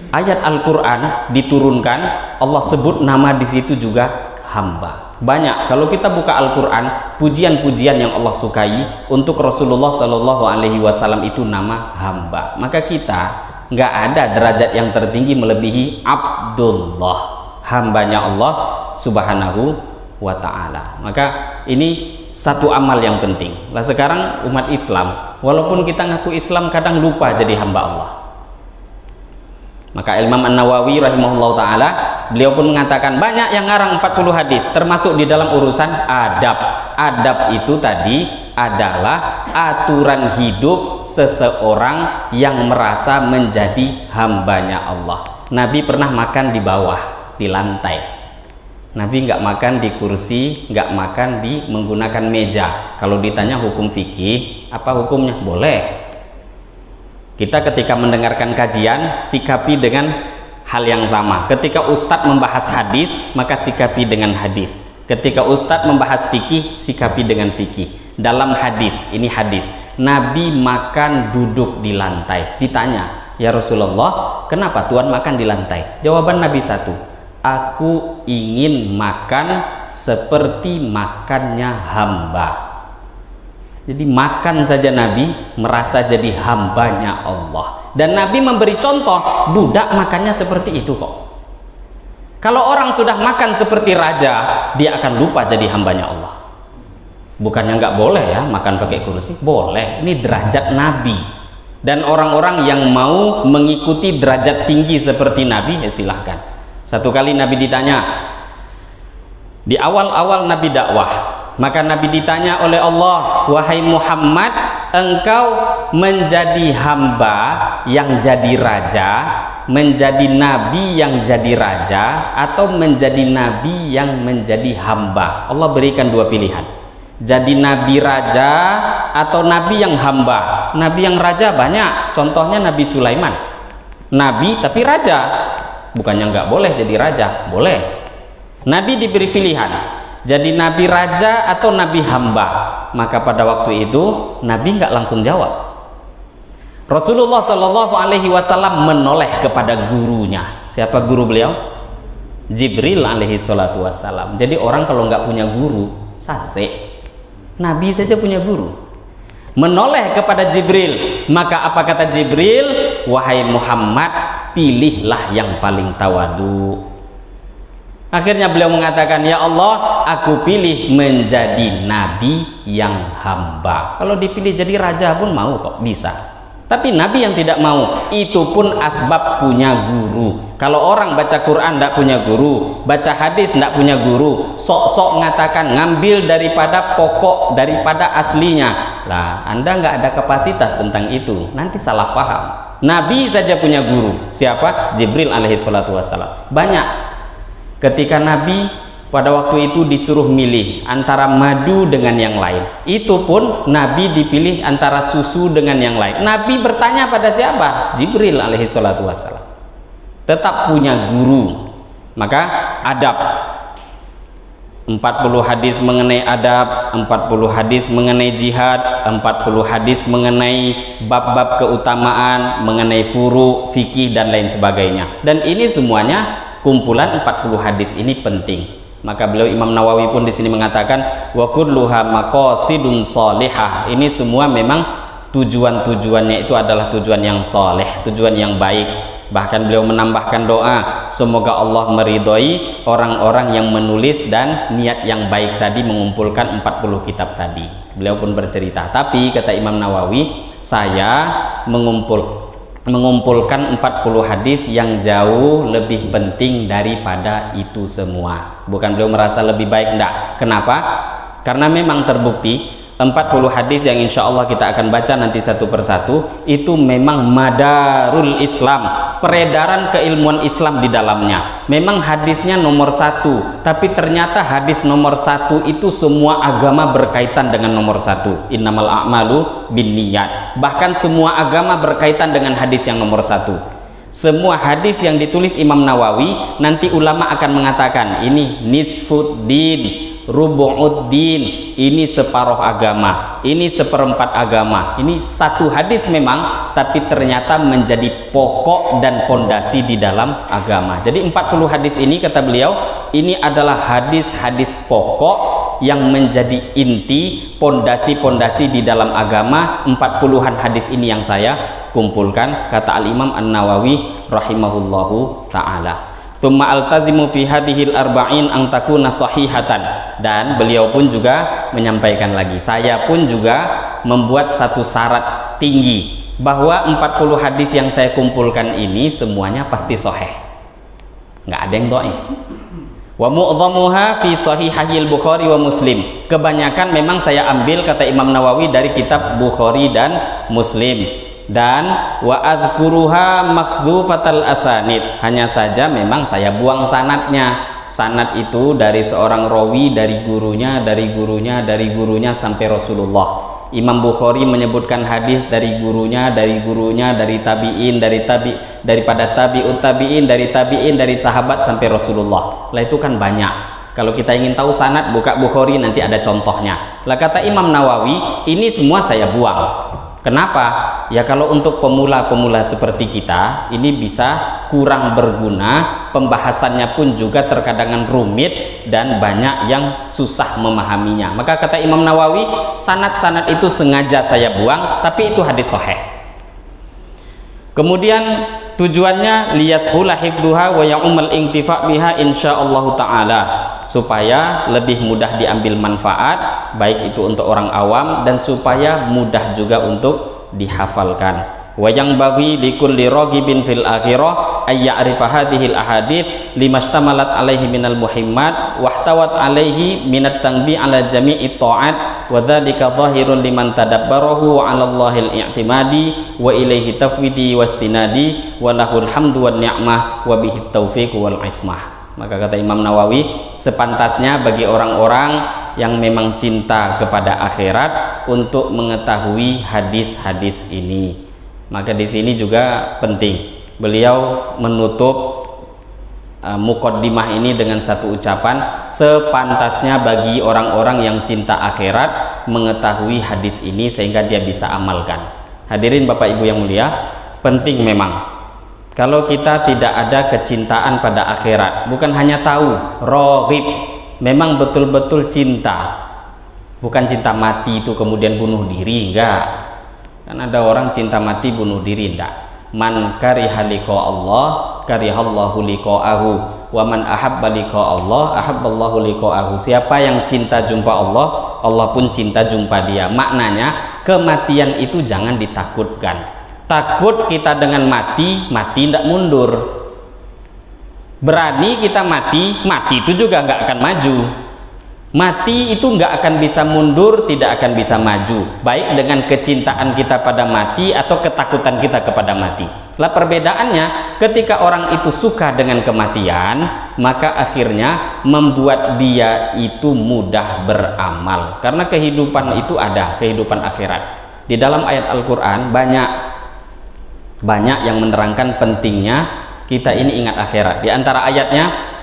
Ayat Al-Quran diturunkan, Allah sebut nama di situ juga hamba. Banyak kalau kita buka Al-Quran, pujian-pujian yang Allah sukai untuk Rasulullah Shallallahu Alaihi Wasallam itu nama hamba. Maka kita nggak ada derajat yang tertinggi melebihi Abdullah. hambanya Allah Subhanahu wa ta'ala. Maka ini satu amal yang penting. Lah sekarang umat Islam, walaupun kita ngaku Islam, kadang lupa jadi hamba Allah. Maka Imam An-Nawawi rahimahullah ta'ala, beliau pun mengatakan banyak yang ngarang 40 hadis, termasuk di dalam urusan adab. Adab itu tadi adalah aturan hidup seseorang yang merasa menjadi hambanya Allah. Nabi pernah makan di bawah, di lantai. Nabi nggak makan di kursi, nggak makan di menggunakan meja. Kalau ditanya hukum fikih, apa hukumnya? Boleh. Kita ketika mendengarkan kajian, sikapi dengan hal yang sama. Ketika ustadz membahas hadis, maka sikapi dengan hadis. Ketika ustadz membahas fikih, sikapi dengan fikih. Dalam hadis, ini hadis, Nabi makan duduk di lantai. Ditanya, ya Rasulullah, kenapa Tuhan makan di lantai? Jawaban Nabi satu, aku ingin makan seperti makannya hamba. Jadi makan saja Nabi merasa jadi hambanya Allah. Dan Nabi memberi contoh, budak makannya seperti itu kok. Kalau orang sudah makan seperti raja, dia akan lupa jadi hambanya Allah. Bukannya nggak boleh ya makan pakai kursi, boleh. Ini derajat Nabi. Dan orang-orang yang mau mengikuti derajat tinggi seperti Nabi, ya silahkan. Satu kali Nabi ditanya, di awal-awal Nabi dakwah, maka Nabi ditanya oleh Allah, wahai Muhammad, engkau menjadi hamba yang jadi raja, menjadi nabi yang jadi raja, atau menjadi nabi yang menjadi hamba? Allah berikan dua pilihan, jadi nabi raja atau nabi yang hamba. Nabi yang raja banyak, contohnya Nabi Sulaiman, nabi tapi raja. Bukannya nggak boleh jadi raja, boleh. Nabi diberi pilihan, jadi nabi raja atau nabi hamba. Maka pada waktu itu Nabi nggak langsung jawab. Rasulullah Shallallahu Alaihi Wasallam menoleh kepada gurunya. Siapa guru beliau? Jibril alaihi salatu wassalam. Jadi orang kalau nggak punya guru sase. Nabi saja punya guru. Menoleh kepada Jibril, maka apa kata Jibril? Wahai Muhammad, pilihlah yang paling tawadu. Akhirnya beliau mengatakan, ya Allah, aku pilih menjadi nabi yang hamba. Kalau dipilih jadi raja pun mau kok, bisa. Tapi nabi yang tidak mau, itu pun asbab punya guru. Kalau orang baca Quran tidak punya guru, baca hadis tidak punya guru, sok-sok mengatakan ngambil daripada pokok, daripada aslinya. Lah, Anda nggak ada kapasitas tentang itu, nanti salah paham. Nabi saja punya guru. Siapa? Jibril alaihi salatu wassalam. Banyak. Ketika Nabi pada waktu itu disuruh milih antara madu dengan yang lain, itu pun Nabi dipilih antara susu dengan yang lain. Nabi bertanya pada siapa? Jibril alaihi salatu wassalam. Tetap punya guru. Maka adab, 40 hadis mengenai adab, 40 hadis mengenai jihad, 40 hadis mengenai bab-bab keutamaan, mengenai furu, fikih dan lain sebagainya. Dan ini semuanya kumpulan 40 hadis ini penting. Maka beliau Imam Nawawi pun di sini mengatakan wa kulluha maqasidun shalihah. Ini semua memang tujuan-tujuannya itu adalah tujuan yang soleh, tujuan yang baik. Bahkan beliau menambahkan doa, semoga Allah meridhoi orang-orang yang menulis dan niat yang baik tadi mengumpulkan 40 kitab tadi. Beliau pun bercerita, tapi kata Imam Nawawi, saya mengumpulkan 40 hadis yang jauh lebih penting daripada itu semua. Bukan beliau merasa lebih baik, enggak. Kenapa? Karena memang terbukti 40 hadis yang insya Allah kita akan baca nanti satu persatu, itu memang madarul Islam, peredaran keilmuan Islam di dalamnya. Memang hadisnya nomor 1, tapi ternyata hadis nomor 1 itu semua agama berkaitan dengan nomor 1. Innamal a'malu binniyat. Bahkan semua agama berkaitan dengan hadis yang nomor 1. Semua hadis yang ditulis Imam Nawawi, nanti ulama akan mengatakan ini nisfuddin, rubu'uddin, ini separuh agama, ini seperempat agama. Ini satu hadis memang, tapi ternyata menjadi pokok dan pondasi di dalam agama. Jadi 40 hadis ini kata beliau, ini adalah hadis-hadis pokok yang menjadi inti, pondasi-pondasi di dalam agama. 40-an hadis ini yang saya kumpulkan, kata Al-Imam An-Nawawi rahimahullahu ta'ala. Tsumma altazimu fi hadhil arba'in ang takuna sahihatan. Dan beliau pun juga menyampaikan lagi, saya pun juga membuat satu syarat tinggi bahwa 40 hadis yang saya kumpulkan ini semuanya pasti sahih, nggak ada yang dhaif. Wa mu'dhamuha fi sahihil Bukhari wa Muslim. Kebanyakan memang saya ambil, kata Imam Nawawi, dari kitab Bukhari dan Muslim. Dan wa adzkuruha makhdhufatal asanid, hanya saja memang saya buang sanadnya. Sanad itu dari seorang rawi, dari gurunya, dari gurunya, dari gurunya sampai Rasulullah. Imam Bukhari menyebutkan hadis dari gurunya, dari gurunya, dari tabi'in, daripada tabi'ut tabi'in, dari sahabat sampai Rasulullah. Lah itu kan banyak. Kalau kita ingin tahu sanad, buka Bukhari, nanti ada contohnya. Lah kata Imam Nawawi, ini semua saya buang. Kenapa? Ya kalau untuk pemula-pemula seperti kita, ini bisa kurang berguna, pembahasannya pun juga terkadang rumit dan banyak yang susah memahaminya. Maka kata Imam Nawawi, sanad-sanad itu sengaja saya buang, tapi itu hadis sahih. Kemudian tujuannya liyashula hifdzuha wa ya'umul intifa' biha insyaallah taala, supaya lebih mudah diambil manfaat, baik itu untuk orang awam dan supaya mudah juga untuk dihafalkan. Wa yang bagi likulli raghibin fil akhirah ay ya'rifa hadhil ahadits limashtamalat alaihi minal muhimmat wahtawat alaihi minat tanbi' ala jami'i ta'at wa dzalika dhahirun liman tadabbarahu 'ala Allahil i'timadi wa ilaihi tafwidi wastinadi wa lahul hamdu wan ni'mah wa bihi taufiq wal ismah. Maka kata Imam Nawawi, sepantasnya bagi orang-orang yang memang cinta kepada akhirat untuk mengetahui hadis-hadis ini. Maka di sini juga penting beliau menutup muqaddimah ini dengan satu ucapan, sepantasnya bagi orang-orang yang cinta akhirat mengetahui hadis ini sehingga dia bisa amalkan. Hadirin Bapak Ibu yang mulia, penting memang kalau kita tidak ada kecintaan pada akhirat, bukan hanya tahu, raghib, memang betul-betul cinta, bukan cinta mati itu kemudian bunuh diri, enggak. Kan ada orang cinta mati bunuh diri, enggak. Man kariha liqa Allah karihallahu liqa'ahu wa man ahabba liqa Allah ahabballahu liqa'ahu. Siapa yang cinta jumpa Allah, Allah pun cinta jumpa dia. Maknanya kematian itu jangan ditakutkan. Takut kita dengan mati, mati tidak mundur. Berani kita mati, mati itu juga nggak akan maju. Mati itu nggak akan bisa mundur, tidak akan bisa maju, baik dengan kecintaan kita pada mati atau ketakutan kita kepada mati. Lah perbedaannya, ketika orang itu suka dengan kematian, maka akhirnya membuat dia itu mudah beramal, karena kehidupan itu ada, kehidupan akhirat. Di dalam ayat Al-Quran banyak yang menerangkan pentingnya kita ini ingat akhirat. Di antara ayatnya,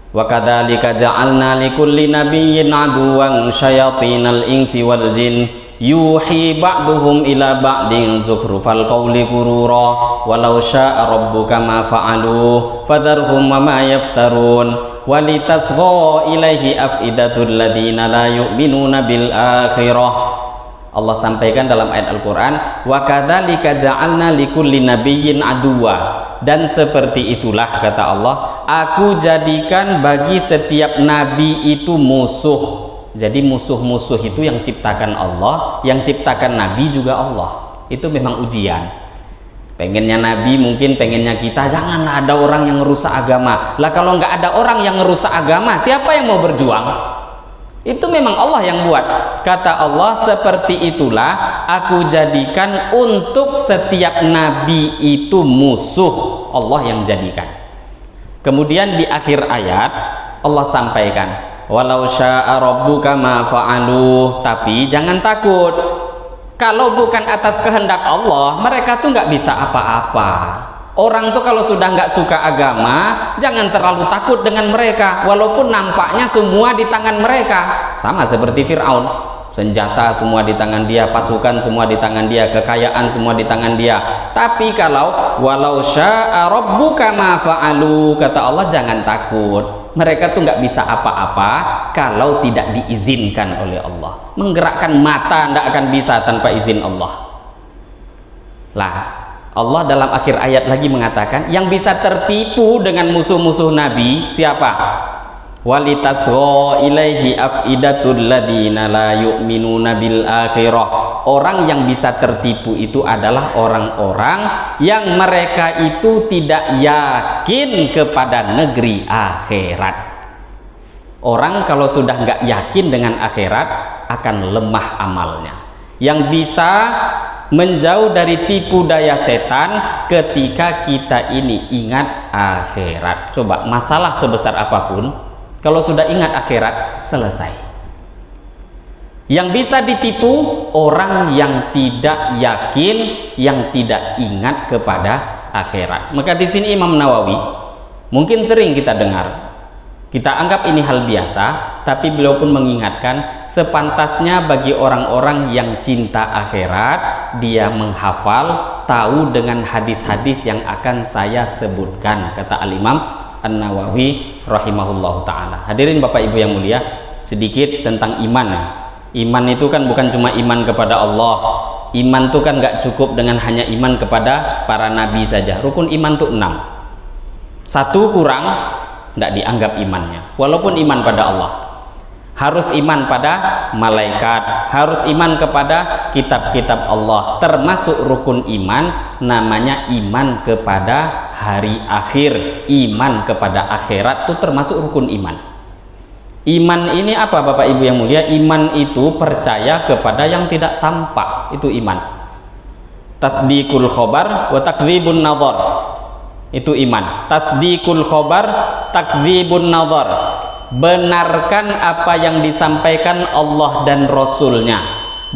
wa kadzalika ja'alna likulli nabiyyin aduwwan syayatinal insi wal jin yuhi ba'duhum ila ba'din zukhrufal qawli ghurura walau syaa rabbuka ma fa'alu fadharhum wa ma yaftarun walitasgha ilaihi afidatul ladina la yu'minuna bil akhirah. Allah sampaikan dalam ayat Al-Quran, wa kadzalika ja'alna likulli nabiyyin aduwwa, dan seperti itulah kata Allah, aku jadikan bagi setiap nabi itu musuh. Jadi musuh-musuh itu yang ciptakan Allah, yang ciptakan nabi juga Allah. Itu memang ujian. Pengennya nabi, mungkin pengennya kita, janganlah ada orang yang ngerusak agama. Lah kalau nggak ada orang yang ngerusak agama, siapa yang mau berjuang? Itu memang Allah yang buat. Kata Allah, seperti itulah aku jadikan untuk setiap nabi itu musuh, Allah yang jadikan. Kemudian di akhir ayat Allah sampaikan, walau syaa rabbuka ma fa'alu, tapi jangan takut, kalau bukan atas kehendak Allah, mereka tuh nggak bisa apa-apa. Orang tuh kalau sudah nggak suka agama, jangan terlalu takut dengan mereka, walaupun nampaknya semua di tangan mereka. Sama seperti Fir'aun, senjata semua di tangan dia, pasukan semua di tangan dia, kekayaan semua di tangan dia. Tapi kalau walau syaa rabbuka ma fa'alu, kata Allah, jangan takut, mereka tuh nggak bisa apa-apa kalau tidak diizinkan oleh Allah. Menggerakkan mata nggak akan bisa tanpa izin Allah. Lah Allah dalam akhir ayat lagi mengatakan yang bisa tertipu dengan musuh-musuh Nabi siapa? Walitasgha ilaihi afidatul ladina la yu'minuna bil akhirah. Orang yang bisa tertipu itu adalah orang-orang yang mereka itu tidak yakin kepada negeri akhirat. Orang kalau sudah nggak yakin dengan akhirat akan lemah amalnya. Yang bisa menjauh dari tipu daya setan ketika kita ini ingat akhirat. Coba masalah sebesar apapun, kalau sudah ingat akhirat, selesai. Yang bisa ditipu orang yang tidak yakin, yang tidak ingat kepada akhirat. Maka di sini Imam Nawawi mungkin sering kita dengar, kita anggap ini hal biasa, tapi beliau pun mengingatkan sepantasnya bagi orang-orang yang cinta akhirat, dia menghafal, tahu dengan hadis-hadis yang akan saya sebutkan, kata Al-Imam An-Nawawi rahimahullahu ta'ala. Hadirin Bapak Ibu yang mulia, sedikit tentang iman. Iman itu kan bukan cuma iman kepada Allah. Iman itu kan nggak cukup dengan hanya iman kepada para nabi saja. Rukun iman itu 6. Satu kurang, tidak dianggap imannya, walaupun iman pada Allah. Harus iman pada malaikat, harus iman kepada kitab-kitab Allah, termasuk rukun iman namanya iman kepada hari akhir, iman kepada akhirat itu termasuk rukun iman. Iman ini apa Bapak Ibu yang mulia? Iman itu percaya kepada yang tidak tampak, itu iman. Tasdikul khobar wa takdzibun nadhar, itu iman. Tasdikul khobar, takdzibun nadhar, benarkan apa yang disampaikan Allah dan Rasulnya,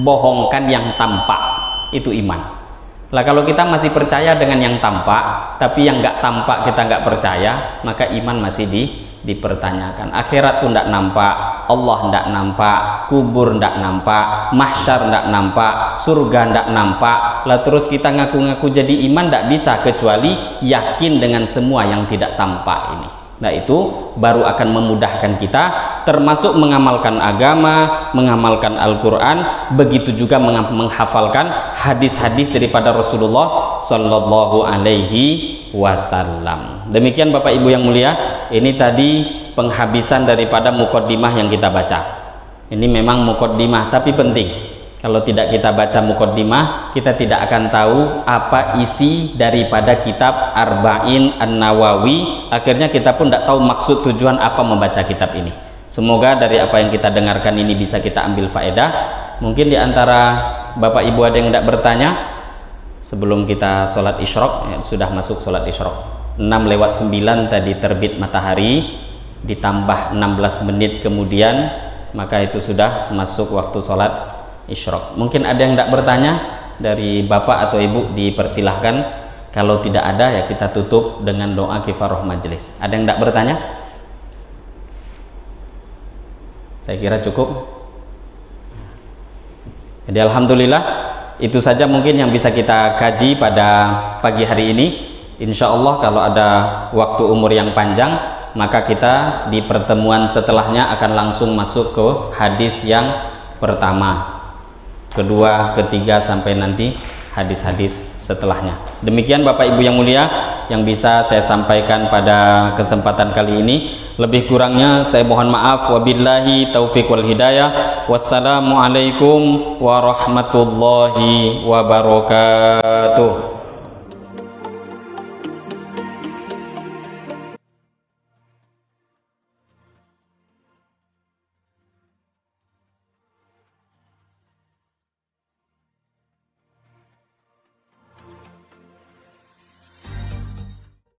bohongkan yang tampak, itu iman. Lah kalau kita masih percaya dengan yang tampak, tapi yang nggak tampak kita nggak percaya, maka iman masih dipertanyakan. Akhirat tuh ndak nampak, Allah ndak nampak, kubur ndak nampak, mahsyar ndak nampak, surga ndak nampak. Lah terus kita ngaku-ngaku jadi iman ndak bisa kecuali yakin dengan semua yang tidak tampak ini. Nah itu baru akan memudahkan kita, termasuk mengamalkan agama, mengamalkan Al-Quran, begitu juga menghafalkan hadis-hadis daripada Rasulullah Sallallahu Alaihi Wasallam. Demikian Bapak Ibu yang mulia, ini tadi penghabisan daripada muqaddimah yang kita baca. Ini memang muqaddimah tapi penting. Kalau tidak kita baca muqaddimah, kita tidak akan tahu apa isi daripada kitab Arba'in An-Nawawi. Akhirnya kita pun tidak tahu maksud tujuan apa membaca kitab ini. Semoga dari apa yang kita dengarkan ini bisa kita ambil faedah. Mungkin di antara Bapak Ibu ada yang tidak bertanya sebelum kita sholat isyraq, ya, sudah masuk sholat isyraq 6:09 tadi terbit matahari, ditambah 16 menit kemudian, maka itu sudah masuk waktu sholat isyraq. Mungkin ada yang tidak bertanya dari Bapak atau Ibu, dipersilahkan. Kalau tidak ada ya kita tutup dengan doa kifarah majelis. Ada yang tidak bertanya? Saya kira cukup. Jadi alhamdulillah itu saja mungkin yang bisa kita kaji pada pagi hari ini. Insya Allah kalau ada waktu umur yang panjang, maka kita di pertemuan setelahnya akan langsung masuk ke hadis yang pertama, kedua, ketiga, sampai nanti hadis-hadis setelahnya. Demikian Bapak Ibu yang mulia yang bisa saya sampaikan pada kesempatan kali ini. Lebih kurangnya saya mohon maaf. Wabillahi taufiq wal hidayah. Wassalamualaikum warahmatullahi wabarakatuh.